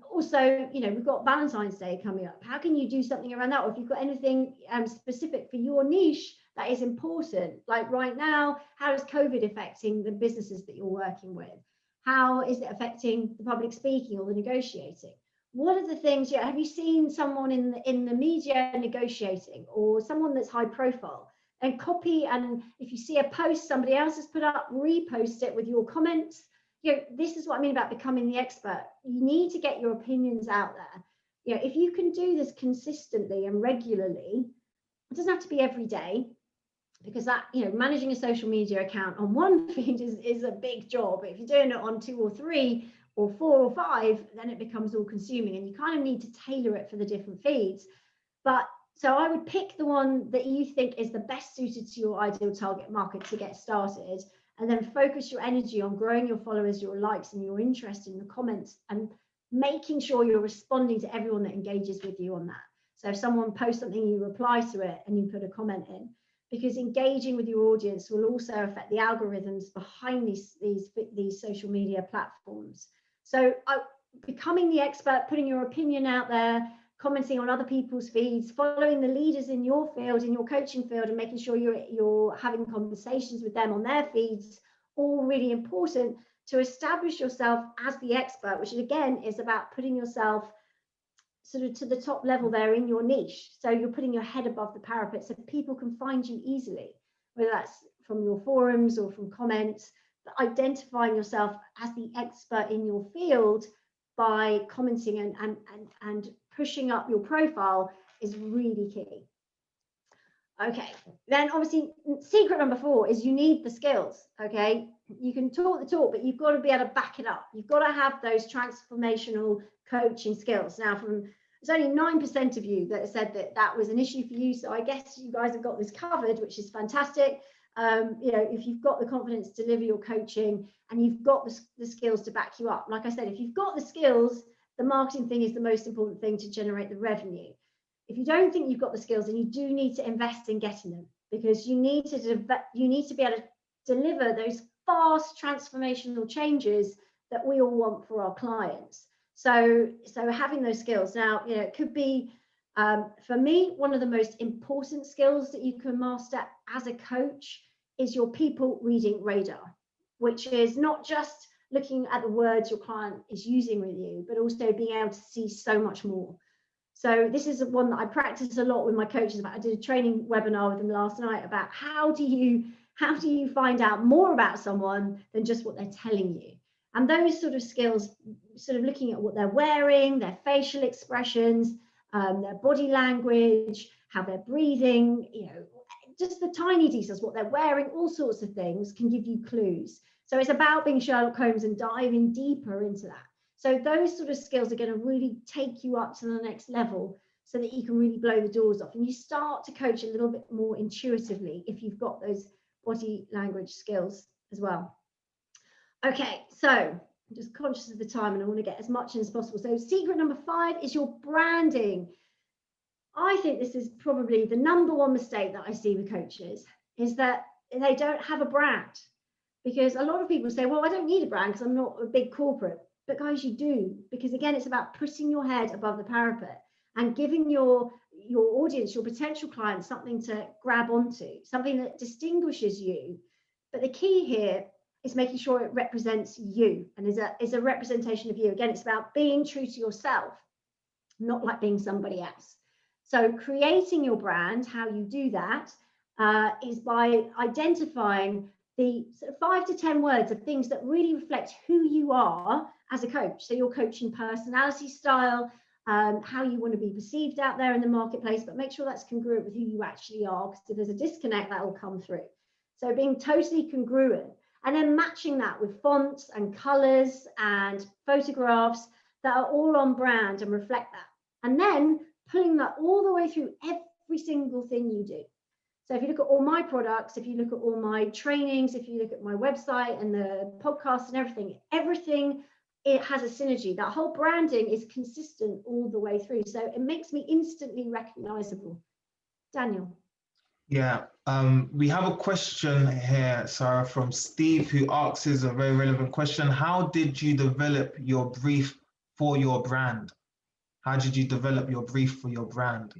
Also, we've got Valentine's Day coming up. How can you do something around that? Or if you've got anything specific for your niche that is important, like right now, how is COVID affecting the businesses that you're working with? How is it affecting the public speaking or the negotiating? What are the things, have you seen someone in the media negotiating or someone that's high profile? And copy, and if you see a post somebody else has put up, repost it with your comments. This is what I mean about becoming the expert. You need to get your opinions out there. If you can do this consistently and regularly, it doesn't have to be every day, because that, managing a social media account on one feed is a big job. If you're doing it on 2 or 3 or 4 or 5, then it becomes all consuming, and you kind of need to tailor it for the different feeds. So I would pick the one that you think is the best suited to your ideal target market to get started, and then focus your energy on growing your followers, your likes, and your interest in the comments, and making sure you're responding to everyone that engages with you on that. So if someone posts something, you reply to it and you put a comment in, because engaging with your audience will also affect the algorithms behind these social media platforms. So becoming the expert, putting your opinion out there, commenting on other people's feeds, following the leaders in your field, in your coaching field, and making sure you're having conversations with them on their feeds, all really important to establish yourself as the expert, which again is about putting yourself sort of to the top level there in your niche. So you're putting your head above the parapet so people can find you easily, whether that's from your forums or from comments, but identifying yourself as the expert in your field by commenting and pushing up your profile is really key. Okay, then obviously secret number 4 is you need the skills. Okay, you can talk the talk, but you've got to be able to back it up. You've got to have those transformational coaching skills. Now, it's only 9% of you that said that was an issue for you, so I guess you guys have got this covered, which is fantastic. If you've got the confidence to deliver your coaching and you've got the skills to back you up, like I said, if you've got the skills, the marketing thing is the most important thing to generate the revenue. If you don't think you've got the skills, then you do need to invest in getting them, because you need to be able to deliver those fast transformational changes that we all want for our clients. So having those skills now, it could be, for me, one of the most important skills that you can master as a coach is your people reading radar, which is not just looking at the words your client is using with you, but also being able to see so much more. So this is one that I practice a lot with my coaches about. I did a training webinar with them last night about how do you find out more about someone than just what they're telling you. And those sort of skills, sort of looking at what they're wearing, their facial expressions, their body language, how they're breathing, just the tiny details, what they're wearing, all sorts of things can give you clues. So it's about being Sherlock Holmes and diving deeper into that. So those sort of skills are going to really take you up to the next level so that you can really blow the doors off. And you start to coach a little bit more intuitively if you've got those body language skills as well. Okay, so I'm just conscious of the time and I want to get as much in as possible. So secret number 5 is your branding. I think this is probably the number one mistake that I see with coaches, is that they don't have a brand. Because a lot of people say, well, I don't need a brand because I'm not a big corporate. But guys, you do, because again, it's about putting your head above the parapet and giving your audience, your potential clients, something to grab onto, something that distinguishes you. But the key here is making sure it represents you and is a representation of you. Again, it's about being true to yourself, not like being somebody else. So creating your brand, how you do that is by identifying the sort of 5 to 10 words of things that really reflect who you are as a coach. So your coaching personality style, how you want to be perceived out there in the marketplace, but make sure that's congruent with who you actually are, because if there's a disconnect, that will come through. So being totally congruent, and then matching that with fonts and colors and photographs that are all on brand and reflect that. And then pulling that all the way through every single thing you do. So if you look at all my products, if you look at all my trainings, if you look at my website and the podcasts and everything, it has a synergy. That whole branding is consistent all the way through. So it makes me instantly recognizable. Daniel. Yeah, we have a question here, Sarah, from Steve, who asks a very relevant question. How did you develop your brief for your brand? How did you develop your brief for your brand?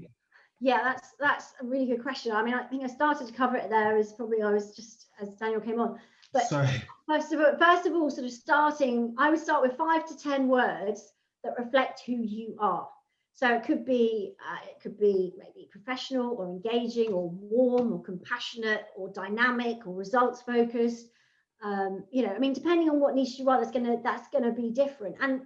Yeah, that's a really good question. I mean, I think I started to cover it there as probably I was just as Daniel came on. But Sorry. First of all, sort of starting, I would start with 5 to 10 words that reflect who you are. So it could be maybe professional or engaging or warm or compassionate or dynamic or results focused. I mean, depending on what niche you are, that's gonna be different. And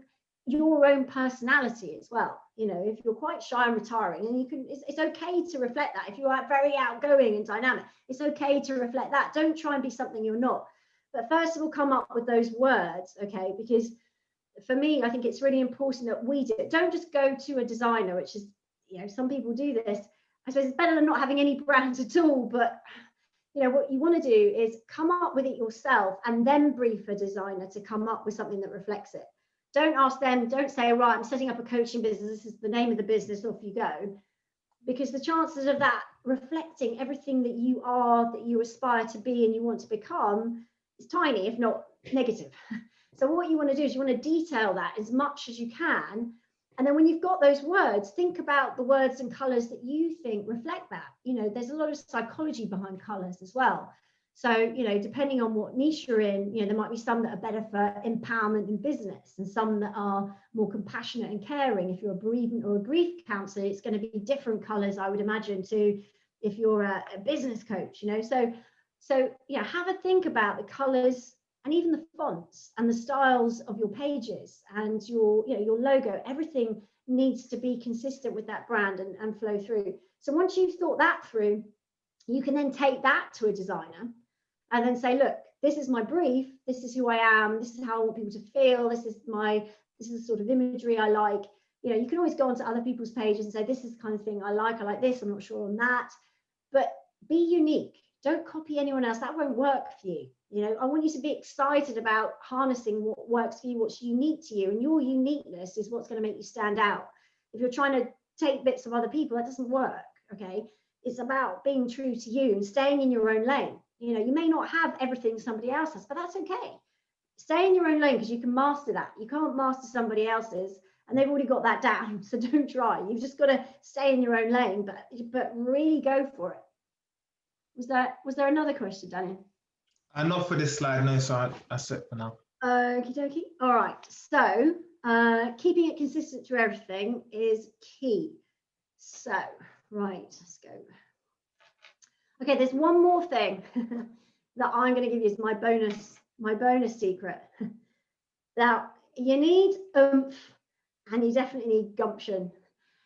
your own personality as well. If you're quite shy and retiring, and it's okay to reflect that. If you are very outgoing and dynamic, it's okay to reflect that. Don't try and be something you're not. But first of all, come up with those words, okay? Because for me, I think it's really important that we do it. Don't just go to a designer, which is, some people do this. I suppose it's better than not having any brands at all, but what you want to do is come up with it yourself and then brief a designer to come up with something that reflects it. Don't ask them, don't say, right, I'm setting up a coaching business, this is the name of the business, off you go. Because the chances of that reflecting everything that you are, that you aspire to be and you want to become is tiny, if not negative. So what you want to do is you want to detail that as much as you can. And then when you've got those words, think about the words and colors that you think reflect that. There's a lot of psychology behind colors as well. So, depending on what niche you're in, there might be some that are better for empowerment in business and some that are more compassionate and caring. If you're a bereavement or a grief counselor, it's going to be different colors, I would imagine, to if you're a business coach, So have a think about the colors and even the fonts and the styles of your pages and your logo. Everything needs to be consistent with that brand and flow through. So once you've thought that through, you can then take that to a designer and then say, look, this is my brief, this is who I am, this is how I want people to feel, this is the sort of imagery I like. You can always go onto other people's pages and say, this is the kind of thing I like this, I'm not sure on that. But be unique. Don't copy anyone else. That won't work for you. I want you to be excited about harnessing what works for you, what's unique to you, and your uniqueness is what's going to make you stand out. If you're trying to take bits of other people, that doesn't work, okay? It's about being true to you and staying in your own lane. You may not have everything somebody else has, but that's okay. Stay in your own lane because you can master that. You can't master somebody else's, and they've already got that down, so don't try. You've just got to stay in your own lane, but really go for it. Was there another question, Daniel? Not for this slide, no, so that's it for now. Okie dokie. All right, so keeping it consistent through everything is key. So, right, let's go. Okay, there's one more thing that I'm going to give you as my bonus secret. Now, you need oomph and you definitely need gumption.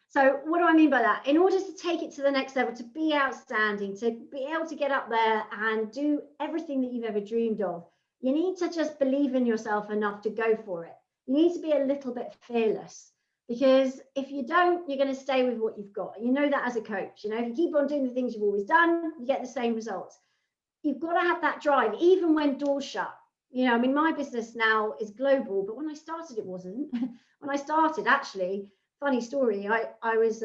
So what do I mean by that? In order to take it to the next level, to be outstanding, to be able to get up there and do everything that you've ever dreamed of, you need to just believe in yourself enough to go for it. You need to be a little bit fearless, because if you don't, you're going to stay with what you've got. You know that as a coach. You know, if you keep on doing the things you've always done, you get the same results. You've got to have that drive, even when doors shut. You know, I mean, my business now is global, but when I started, it wasn't. When I started, actually, funny story, I was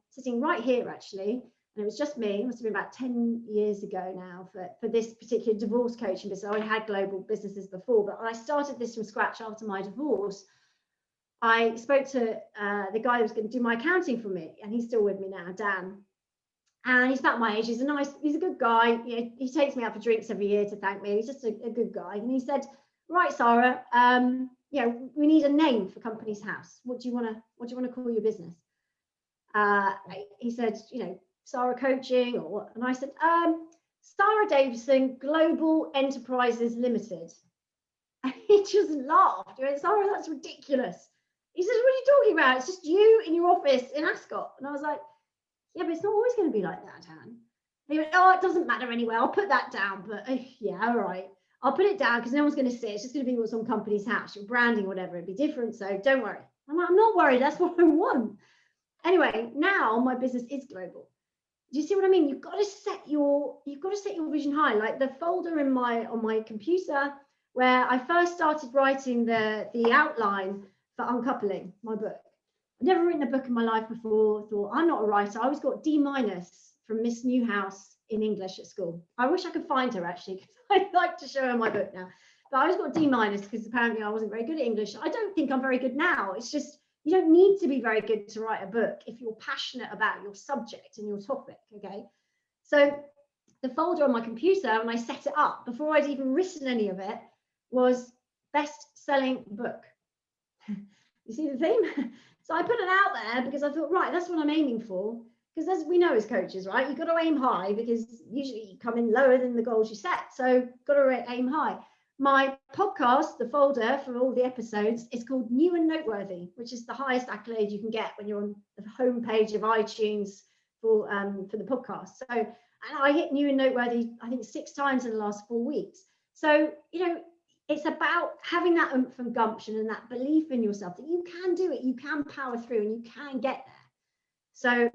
sitting right here, actually, and it was just me. It must have been about 10 years ago now for this particular divorce coaching business. I had global businesses before, but when I started this from scratch after my divorce, I spoke to the guy who was going to do my accounting for me, and he's still with me now, Dan. And he's about my age. He's a good guy. You know, he takes me out for drinks every year to thank me. He's just a good guy. And he said, "Right, Sara, you know, we need a name for Company's House. What do you want to call your business?" He said, "You know, Sara Coaching or what?" And I said, "Sara Davison Global Enterprises Limited." And he just laughed. He went, "Sara, that's ridiculous." He said, "What are you talking about? It's just you in your office in Ascot." And I was like, "Yeah, but it's not always going to be like that, Dan." And he went, "Oh, it doesn't matter anyway. I'll put that down. But yeah, all right. I'll put it down because no one's going to see it. It's just going to be what's on Company's House. Your branding, whatever, it'd be different. So don't worry." I'm like, "I'm not worried. That's what I want." Anyway, now my business is global. Do you see what I mean? You've got to set your vision high. Like the folder on my computer where I first started writing the outline for Uncoupling, my book. I've never written a book in my life before. Thought, I'm not a writer. I always got D- from Miss Newhouse in English at school. I wish I could find her, actually, because I'd like to show her my book now. But I always got D- because apparently I wasn't very good at English. I don't think I'm very good now. It's just, you don't need to be very good to write a book if you're passionate about your subject and your topic, okay? So the folder on my computer, when I set it up, before I'd even written any of it, was best-selling book. You see the theme? So I put it out there because I thought, right, that's what I'm aiming for. Because as we know as coaches, right, you've got to aim high because usually you come in lower than the goals you set. So got to aim high. My podcast, the folder for all the episodes, is called New and Noteworthy, which is the highest accolade you can get when you're on the homepage of iTunes for the podcast. So, and I hit New and Noteworthy, I think 6 times in the last 4 weeks. So, you know, it's about having that oomph and gumption and that belief in yourself that you can do it, you can power through, and you can get there. So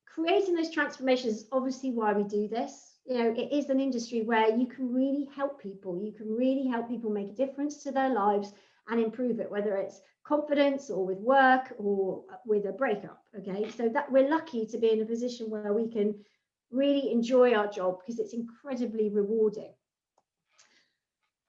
creating those transformations is obviously why we do this. You know, it is an industry where you can really help people. You can really help people make a difference to their lives and improve it, whether it's confidence or with work or with a breakup. Okay, so that we're lucky to be in a position where we can really enjoy our job because it's incredibly rewarding.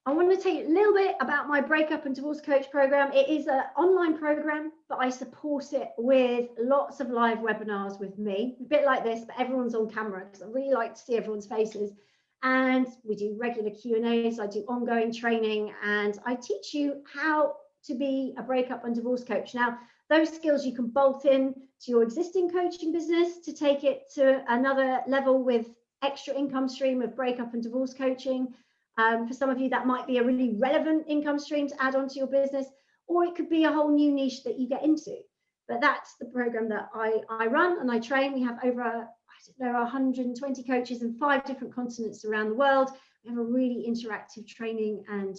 I want to tell you a little bit about my breakup and divorce coach program. It is an online program, but I support it with lots of live webinars with me, a bit like this, but everyone's on camera because I really like to see everyone's faces. And we do regular Q&As, I do ongoing training, and I teach you how to be a breakup and divorce coach. Now, those skills you can bolt in to your existing coaching business to take it to another level with extra income stream of breakup and divorce coaching. For some of you, that might be a really relevant income stream to add onto your business, or it could be a whole new niche that you get into. But that's the program that I run and I train. We have over, I don't know, 120 coaches in 5 different continents around the world. We have a really interactive training and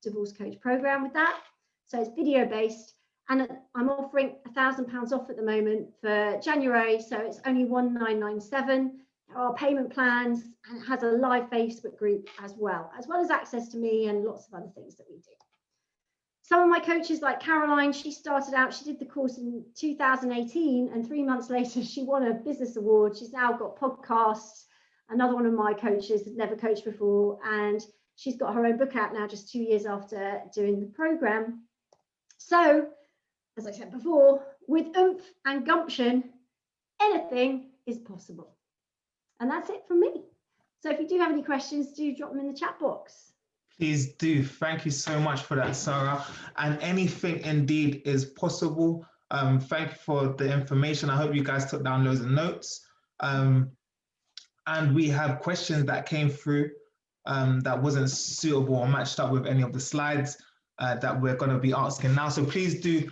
divorce coach program with that. So it's video based, and I'm offering £1,000 off at the moment for January. So it's only 1,997. There are payment plans, and it has a live Facebook group as well as access to me and lots of other things that we do. Some of my coaches, like Caroline, she started out, she did the course in 2018, and 3 months later, she won a business award. She's now got podcasts. Another one of my coaches had never coached before, and she's got her own book out now just 2 years after doing the program. So, as I said before, with oomph and gumption, anything is possible. And that's it from me. So if you do have any questions, do drop them in the chat box. Please do. Thank you so much for that, Sara. And anything indeed is possible. Thank you for the information. I hope you guys took down loads of notes. And we have questions that came through. that wasn't suitable or matched up with any of the slides that we're going to be asking now. So please do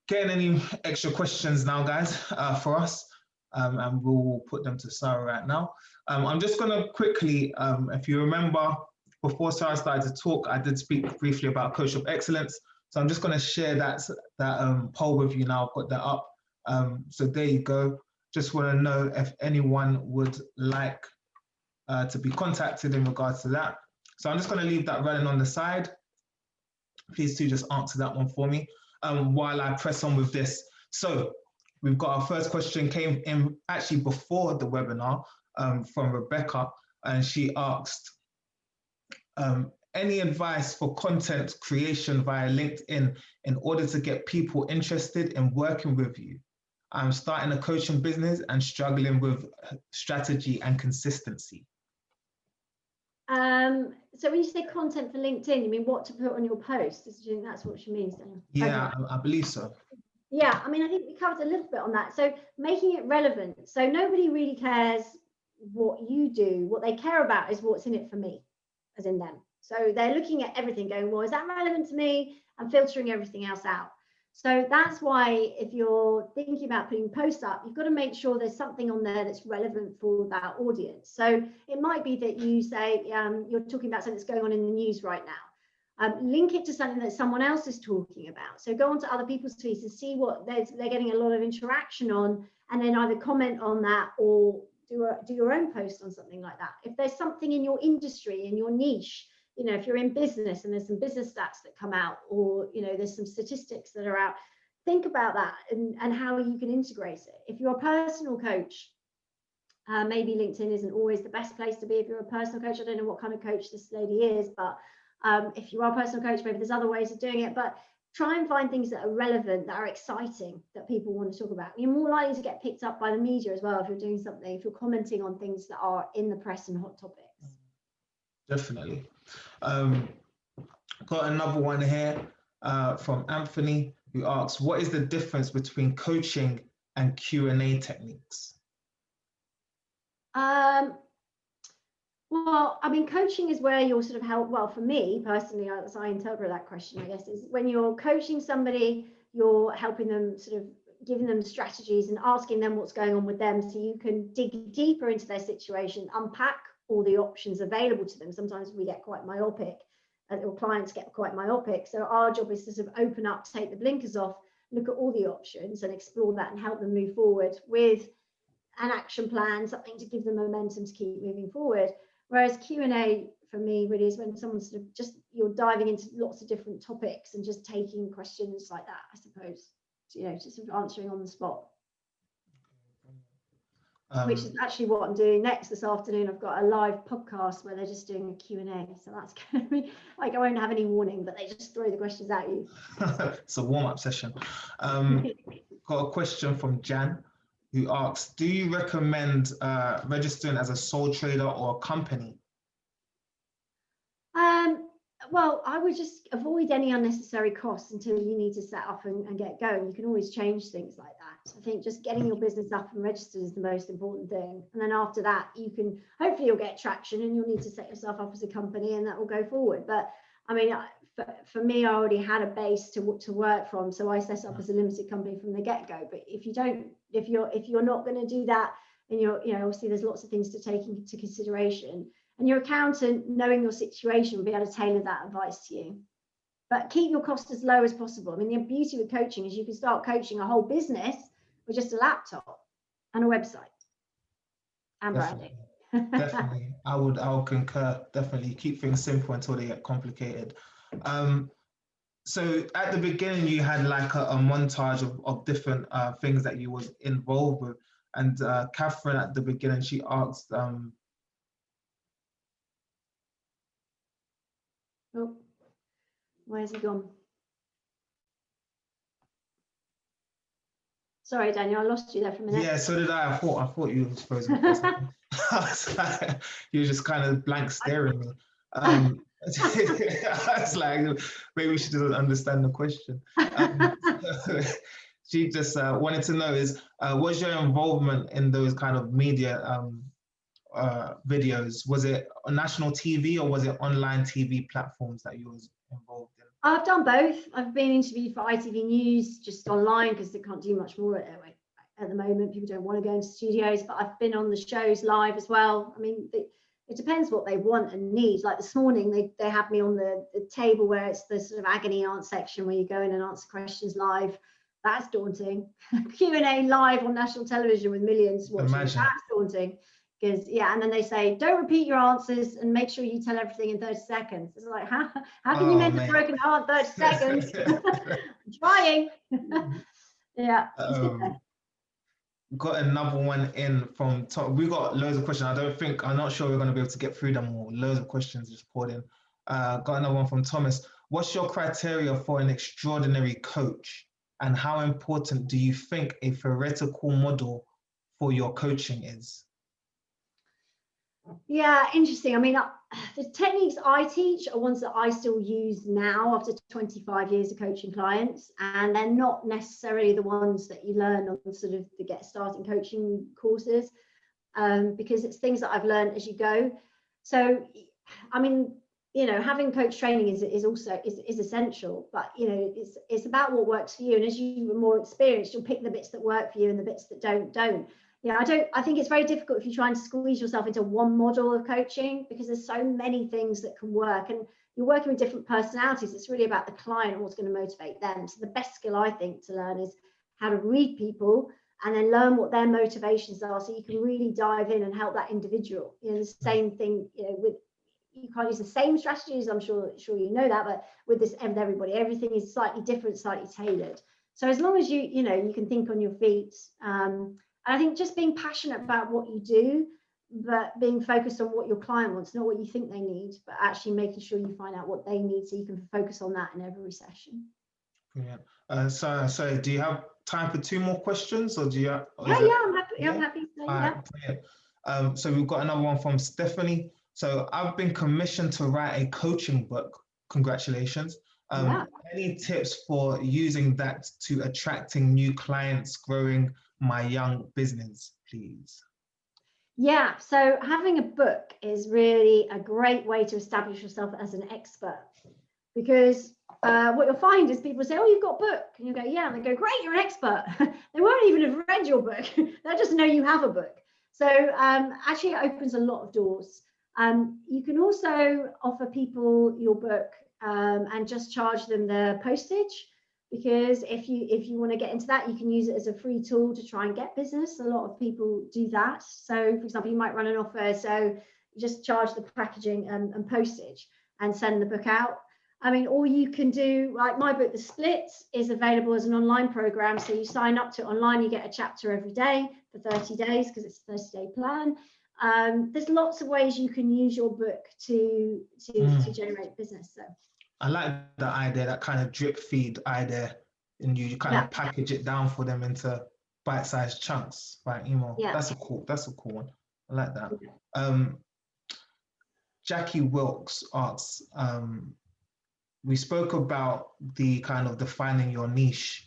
get in any extra questions now, guys, for us, and we'll put them to Sara right now. I'm just going to quickly, if you remember, before Sara started to talk, I did speak briefly about Coach of Excellence. So I'm just going to share that poll with you now. I've got that up. So there you go. Just want to know if anyone would like to be contacted in regards to that. So I'm just going to leave that running on the side. Please do just answer that one for me while I press on with this. So we've got our first question came in actually before the webinar from Rebecca, and she asked, any advice for content creation via LinkedIn in order to get people interested in working with you? I'm starting a coaching business and struggling with strategy and consistency. So when you say content for LinkedIn, you mean what to put on your post? Do you think that's what she means, Daniel? Yeah, okay. I believe so. Yeah, I mean, I think we covered a little bit on that. So making it relevant. So nobody really cares what you do. What they care about is what's in it for me, as in them. So they're looking at everything going, well, is that relevant to me? And filtering everything else out. So that's why if you're thinking about putting posts up, you've got to make sure there's something on there that's relevant for that audience. So it might be that you say you're talking about something that's going on in the news right now. Link it to something that someone else is talking about. So go on to other people's tweets and see what they're getting a lot of interaction on, and then either comment on that or do your own post on something like that. If there's something in your industry, in your niche, you know, if you're in business and there's some business stats that come out, or, you know, there's some statistics that are out, think about that and how you can integrate it. If you're a personal coach, maybe LinkedIn isn't always the best place to be. If you're a personal coach, I don't know what kind of coach this lady is, but if you are a personal coach, maybe there's other ways of doing it, but try and find things that are relevant, that are exciting, that people want to talk about. You're more likely to get picked up by the media as well if you're doing something, if you're commenting on things that are in the press and hot topics. Definitely. Got another one here from Anthony, who asks, what is the difference between coaching and Q&A techniques? Well, I mean, coaching is where you're sort of help. Well, for me personally, as I interpret that question, I guess, is when you're coaching somebody, you're helping them, sort of giving them strategies and asking them what's going on with them, so you can dig deeper into their situation, unpack all the options available to them. Sometimes we get quite myopic, or clients get quite myopic. So our job is to sort of open up, take the blinkers off, look at all the options and explore that and help them move forward with an action plan, something to give them momentum to keep moving forward. Whereas Q&A for me really is when someone's sort of just, you're diving into lots of different topics and just taking questions like that, I suppose, you know, just sort of answering on the spot. Which is actually what I'm doing next this afternoon. I've got a live podcast where they're just doing a Q&A. So that's going to be like, I won't have any warning, but they just throw the questions at you. It's a warm-up session. Got a question from Jan, who asks, do you recommend registering as a sole trader or a company? Well, I would just avoid any unnecessary costs until you need to set up and get going. You can always change things like that. I think just getting your business up and registered is the most important thing. And then after that, you can, hopefully you'll get traction and you'll need to set yourself up as a company and that will go forward. But I mean, for me, I already had a base to work from. So I set up as a limited company from the get-go. But if you're not going to do that, and you know, obviously there's lots of things to take into consideration. And your accountant, knowing your situation, will be able to tailor that advice to you. But keep your costs as low as possible. I mean, the beauty with coaching is you can start coaching a whole business with just a laptop and a website and branding. Definitely. I would concur. Definitely keep things simple until they get complicated. So at the beginning, you had like a montage of different things that you was involved with. And Catherine at the beginning, she asked, oh, where's he gone? Sorry, Daniel, I lost you there for a minute. Yeah, so did I. I thought you were supposed to be like, you were just kind of blank staring me. I was like, maybe she doesn't understand the question. She just wanted to know is, what's your involvement in those kind of media videos? Was it on national TV or was it online TV platforms that you was involved in? I've done both. I've been interviewed for ITV News just online because they can't do much more at the moment. People don't want to go into studios, but I've been on the shows live as well. I mean, it depends what they want and need. Like this morning, they had me on the table where it's the sort of agony aunt section where you go in and answer questions live. That's daunting. Q&A live on national television with millions watching. Imagine. That's daunting. Because and then they say, don't repeat your answers and make sure you tell everything in 30 seconds. It's like, how can you mend a broken heart in 30 seconds? I'm trying. Yeah. Got another one in from Tom. We got loads of questions. I'm not sure we're going to be able to get through them all. Loads of questions just poured in. Got another one from Thomas. What's your criteria for an extraordinary coach? And how important do you think a theoretical model for your coaching is? Yeah, interesting. I mean, the techniques I teach are ones that I still use now after 25 years of coaching clients, and they're not necessarily the ones that you learn on sort of the Get Started Coaching courses, because it's things that I've learned as you go. So, I mean, having coach training is essential, but it's about what works for you. And as you are more experienced, you'll pick the bits that work for you and the bits that don't. I think it's very difficult if you try and squeeze yourself into one model of coaching, because there's so many things that can work and you're working with different personalities. It's really about the client and what's going to motivate them. So the best skill I think to learn is how to read people and then learn what their motivations are, so you can really dive in and help that individual. The same thing, you can't use the same strategies, I'm sure you know that, but with everybody, everything is slightly different, slightly tailored. So as long as you can think on your feet, and I think just being passionate about what you do, but being focused on what your client wants, not what you think they need, but actually making sure you find out what they need so you can focus on that in every session. Brilliant. So do you have time for 2 more questions, or do you? I'm happy. Yeah? I'm happy. So we've got another one from Stephanie. So I've been commissioned to write a coaching book. Congratulations. Any tips for using that to attracting new clients, growing my young business, please? Yeah, so having a book is really a great way to establish yourself as an expert, because what you'll find is people say, oh, you've got a book, and you go, yeah, and they go, great, you're an expert. They won't even have read your book. They'll just know you have a book. So actually it opens a lot of doors. You can also offer people your book and just charge them the postage, because if you want to get into that, you can use it as a free tool to try and get business. A lot of people do that. So for example, you might run an offer, so you just charge the packaging and postage and send the book out. I mean, or you can do, like my book, The Split, is available as an online program. So you sign up to it online, you get a chapter every day for 30 days because it's a 30-day plan. There's lots of ways you can use your book to generate business. So I like the idea, that kind of drip feed idea, and you kind of package it down for them into bite-sized chunks by email. Yeah. That's a cool one. I like that. Yeah. Jackie Wilkes asks, we spoke about the kind of defining your niche,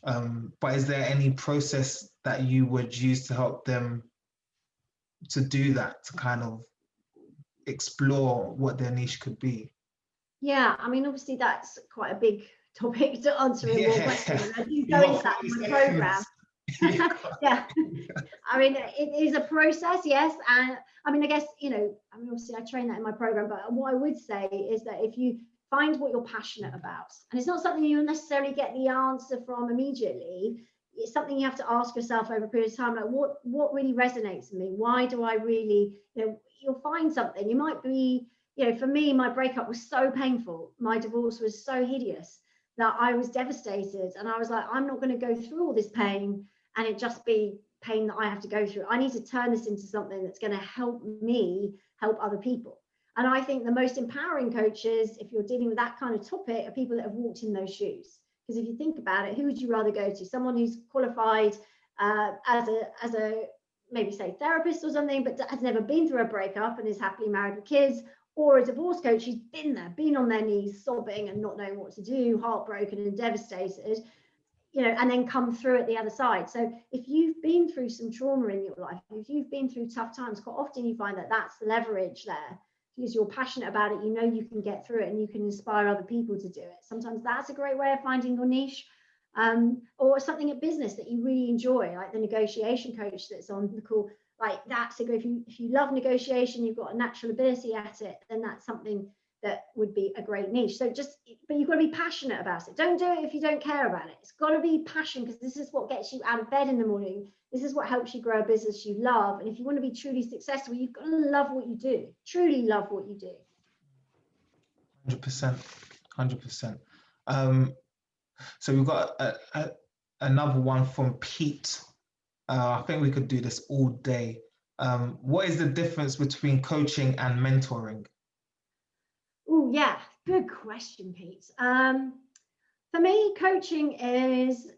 but is there any process that you would use to help them to do that, to kind of explore what their niche could be? Yeah, I mean, obviously that's quite a big topic to answer in one question. I do go into that in my program. Yeah, I mean, it is a process, yes. And I mean, I guess, obviously I train that in my program, but what I would say is that if you find what you're passionate about, and it's not something you'll necessarily get the answer from immediately, it's something you have to ask yourself over a period of time, like what really resonates with me? Why do I really, you'll find something. You might be, for me, my breakup was so painful. My divorce was so hideous that I was devastated. And I was like, I'm not going to go through all this pain and it just be pain that I have to go through. I need to turn this into something that's going to help me help other people. And I think the most empowering coaches, if you're dealing with that kind of topic, are people that have walked in those shoes. Because if you think about it, who would you rather go to? Someone who's qualified as a maybe say therapist or something, but has never been through a breakup and is happily married with kids, or a divorce coach who's been there, been on their knees, sobbing and not knowing what to do, heartbroken and devastated. you know, and then come through at the other side. So if you've been through some trauma in your life, if you've been through tough times, quite often you find that that's the leverage there, because you're passionate about it, you know you can get through it and you can inspire other people to do it. Sometimes that's a great way of finding your niche. Or something at business that you really enjoy, like the negotiation coach that's on the call. Like that's a great, if you love negotiation, you've got a natural ability at it, then that's something that would be a great niche. So but you've got to be passionate about it. Don't do it if you don't care about it. It's got to be passion, because this is what gets you out of bed in the morning. This is what helps you grow a business you love. And if you want to be truly successful, you've got to love what you do, truly love what you do. 100%, 100%. So we've got another one from Pete. I think we could do this all day. What is the difference between coaching and mentoring? Oh, yeah, good question, Pete. For me, coaching is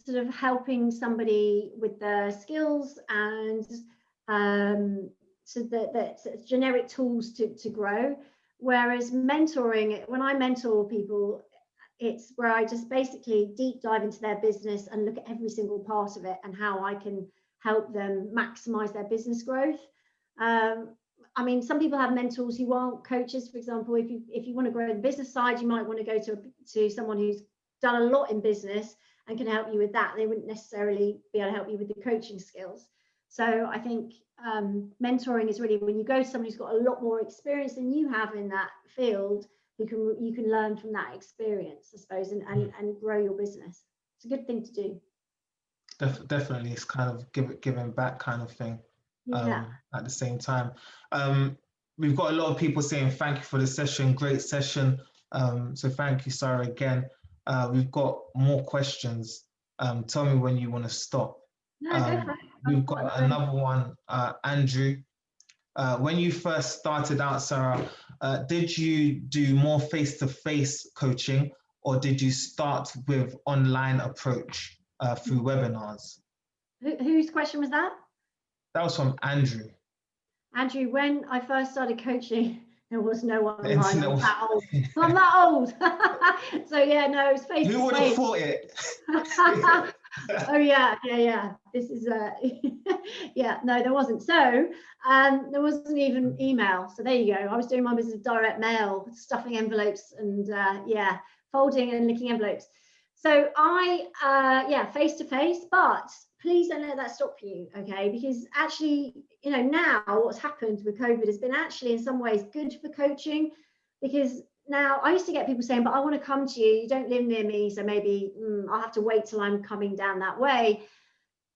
sort of helping somebody with the skills and so the generic tools to grow. Whereas mentoring, when I mentor people, it's where I just basically deep dive into their business and look at every single part of it and how I can help them maximize their business growth. I mean, some people have mentors who aren't coaches. For example, if you want to grow the business side, you might want to go to someone who's done a lot in business and can help you with that. They wouldn't necessarily be able to help you with the coaching skills. So I think mentoring is really when you go to somebody who's got a lot more experience than you have in that field. You can learn from that experience, I suppose, and grow your business. It's a good thing to do. Definitely, it's kind of giving back kind of thing. Yeah. At the same time, we've got a lot of people saying thank you for the session, great session. So thank you, Sara, again. We've got more questions. Tell me when you want to stop. No, go for it. We've got another one, Andrew. When you first started out, Sara, did you do more face-to-face coaching, or did you start with online approach through webinars? Whose question was that? That was from Andrew. Andrew, when I first started coaching, there was no online. I'm that old. I'm that old. So yeah, no, it was face-to-face. Who would have thought it? Oh yeah. This is yeah, no, there wasn't. So there wasn't even email. So there you go. I was doing my business of direct mail, stuffing envelopes and yeah, folding and licking envelopes. So I face to face, but please don't let that stop you, okay? Because actually, you know, now what's happened with COVID has been actually in some ways good for coaching, because now I used to get people saying, but I want to come to you, you don't live near me, so maybe I'll have to wait till I'm coming down that way.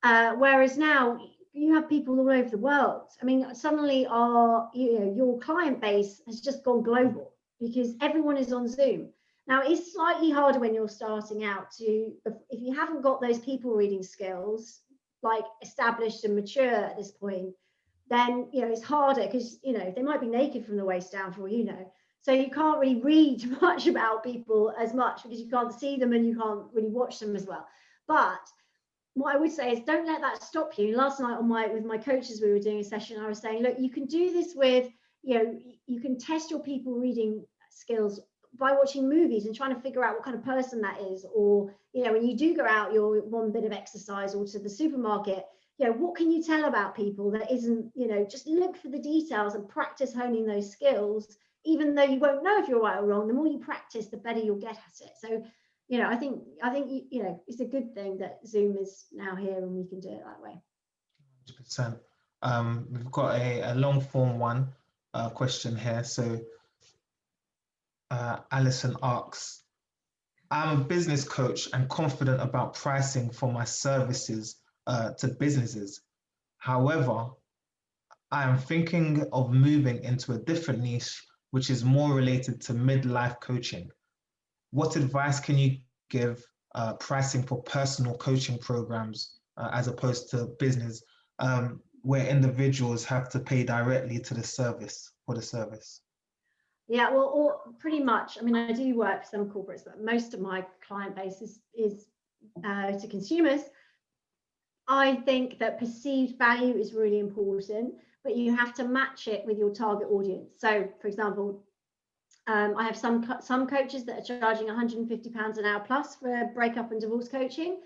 Whereas now you have people all over the world. I mean, suddenly your client base has just gone global because everyone is on Zoom. Now, it's slightly harder when you're starting out if you haven't got those people reading skills, like established and mature at this point, then, you know, it's harder because, you know, they might be naked from the waist down for all you know. So you can't really read much about people as much because you can't see them and you can't really watch them as well. But what I would say is don't let that stop you. Last night with my coaches, we were doing a session. I was saying, look, you can do this with, you know, you can test your people reading skills by watching movies and trying to figure out what kind of person that is. Or, you know, when you do go out your one bit of exercise or to the supermarket, you know, what can you tell about people that isn't, you know, just look for the details and practice honing those skills. Even though you won't know if you're right or wrong, the more you practice, the better you'll get at it. So, you know, I think you know, it's a good thing that Zoom is now here and we can do it that way. 100%. We've got a long form one question here. So Alison asks, I'm a business coach and confident about pricing for my services to businesses. However, I am thinking of moving into a different niche, which is more related to midlife coaching. What advice can you give pricing for personal coaching programs as opposed to business, where individuals have to pay directly to the service for the service? Yeah, well, pretty much. I mean, I do work for some corporates, but most of my client base is to consumers. I think that perceived value is really important, but you have to match it with your target audience. So, for example, I have some coaches that are charging £150 an hour plus for breakup and divorce coaching,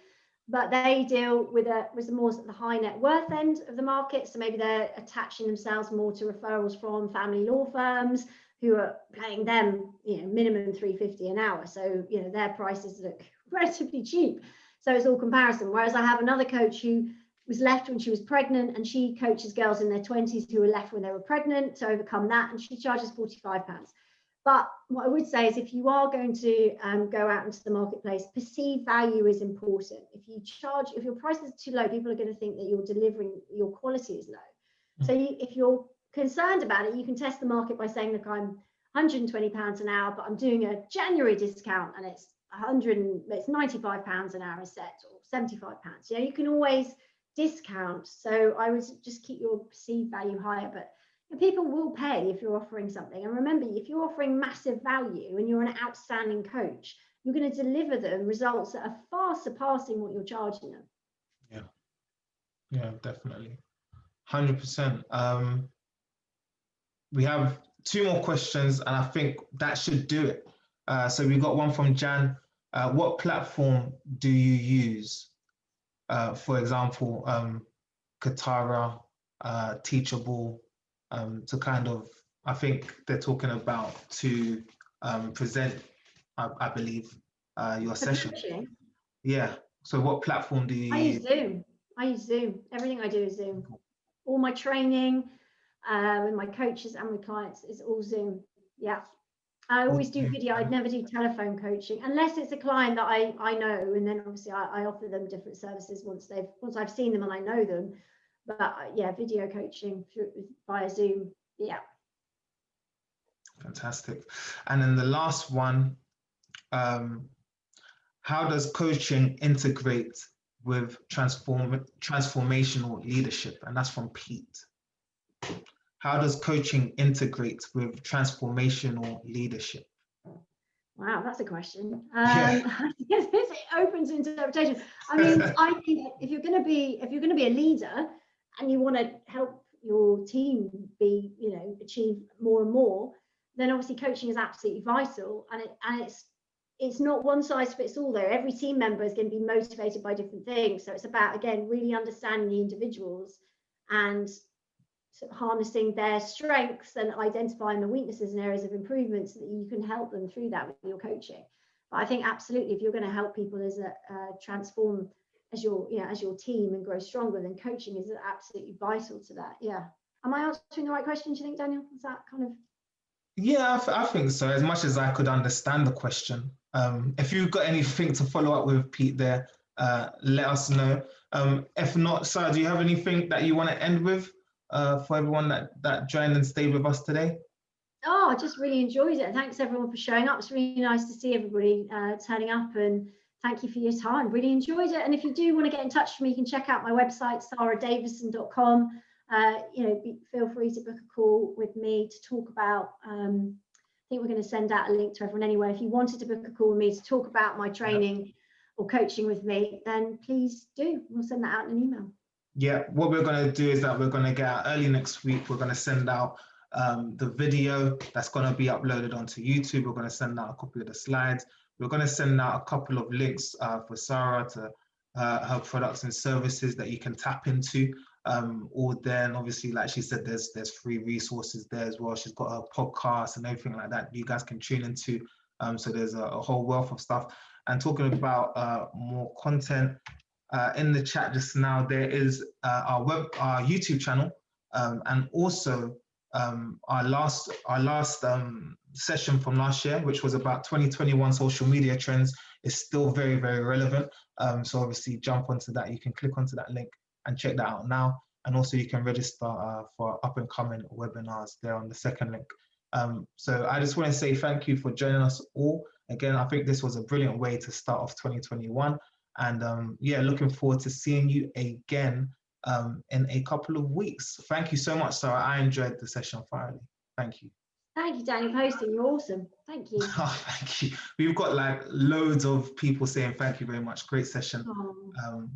but they deal with more at the high net worth end of the market. So maybe they're attaching themselves more to referrals from family law firms who are paying them, minimum £350 an hour. So, their prices look relatively cheap. So it's all comparison. Whereas I have another coach who was left when she was pregnant, and she coaches girls in their 20s who were left when they were pregnant to overcome that, and she charges £45. But what I would say is, if you are going to go out into the marketplace, perceived value is important. If your price is too low, people are going to think that your quality is low. So if you're concerned about it, you can test the market by saying, look, I'm £120 an hour, but I'm doing a January discount and it's £95 an hour a set, or £75. You can always discount. So I would just keep your perceived value higher, but people will pay if you're offering something. And remember, if you're offering massive value and you're an outstanding coach, you're going to deliver them results that are far surpassing what you're charging them. Yeah, definitely. 100%. We have 2 more questions, and I think that should do it. So we got one from Jan. What platform do you use? For example, Katara, Teachable, to kind of, I think they're talking about to present, I believe, your session. Coaching. Yeah. So what platform do you use? I use Zoom. Everything I do is Zoom. All my training with my coaches and my clients is all Zoom. Yeah. I always do video. I'd never do telephone coaching unless it's a client that I know, and then obviously I offer them different services once I've seen them and I know them. But yeah, video coaching via Zoom. Yeah. Fantastic. And then the last one, how does coaching integrate with transformational leadership? And that's from Pete. How does coaching integrate with transformational leadership? Wow, that's a question. It opens interpretation. I mean, I think if you're going to be a leader and you want to help your team achieve more and more, then obviously coaching is absolutely vital. And it's not one size fits all there. Every team member is going to be motivated by different things. So it's about, again, really understanding the individuals and sort of harnessing their strengths and identifying the weaknesses and areas of improvement so that you can help them through that with your coaching. But I think absolutely, if you're going to help people transform as your team and grow stronger, then coaching is absolutely vital to that. Yeah. Am I answering the right question, do you think, Daniel? Is that kind of... Yeah, I think so. As much as I could understand the question. If you've got anything to follow up with, Pete, there, let us know. If not, Sara, do you have anything that you want to end with for everyone that joined and stayed with us today? Oh, I just really enjoyed it. Thanks everyone for showing up. It's really nice to see everybody turning up, and thank you for your time. Really enjoyed it. And if you do want to get in touch with me, you can check out my website, saradavison.com. Feel free to book a call with me to talk about, I think we're going to send out a link to everyone anyway. If you wanted to book a call with me to talk about my training or coaching with me, then please do. We'll send that out in an email. Yeah, what we're going to do is that we're going to get out early next week. We're going to send out the video that's going to be uploaded onto YouTube. We're going to send out a copy of the slides. We're going to send out a couple of links for Sara to her products and services that you can tap into. All there, and obviously, like she said, there's free resources there as well. She's got a podcast and everything like that you guys can tune into. So there's a whole wealth of stuff. And talking about more content, in the chat just now, there is our YouTube channel, and also our last session from last year, which was about 2021 social media trends, is still very, very relevant. So obviously jump onto that. You can click onto that link and check that out now. And also you can register for up and coming webinars there on the second link. So I just want to say thank you for joining us all. Again, I think this was a brilliant way to start off 2021. And yeah, looking forward to seeing you again in a couple of weeks. Thank you so much, Sara. I enjoyed the session thoroughly. Thank you. Thank you, Daniel, for hosting. You're awesome. Thank you. Oh, thank you. We've got like loads of people saying thank you very much. Great session.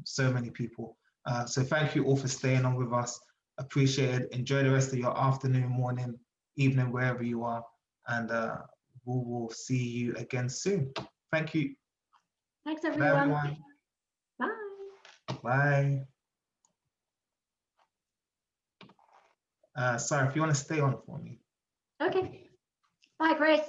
So many people. So thank you all for staying on with us. Appreciate it. Enjoy the rest of your afternoon, morning, evening, wherever you are. And we will see you again soon. Thank you. Thanks, Bye, everyone. everyone. Bye. Bye. Sorry, if you want to stay on for me. Okay. Bye, Chris.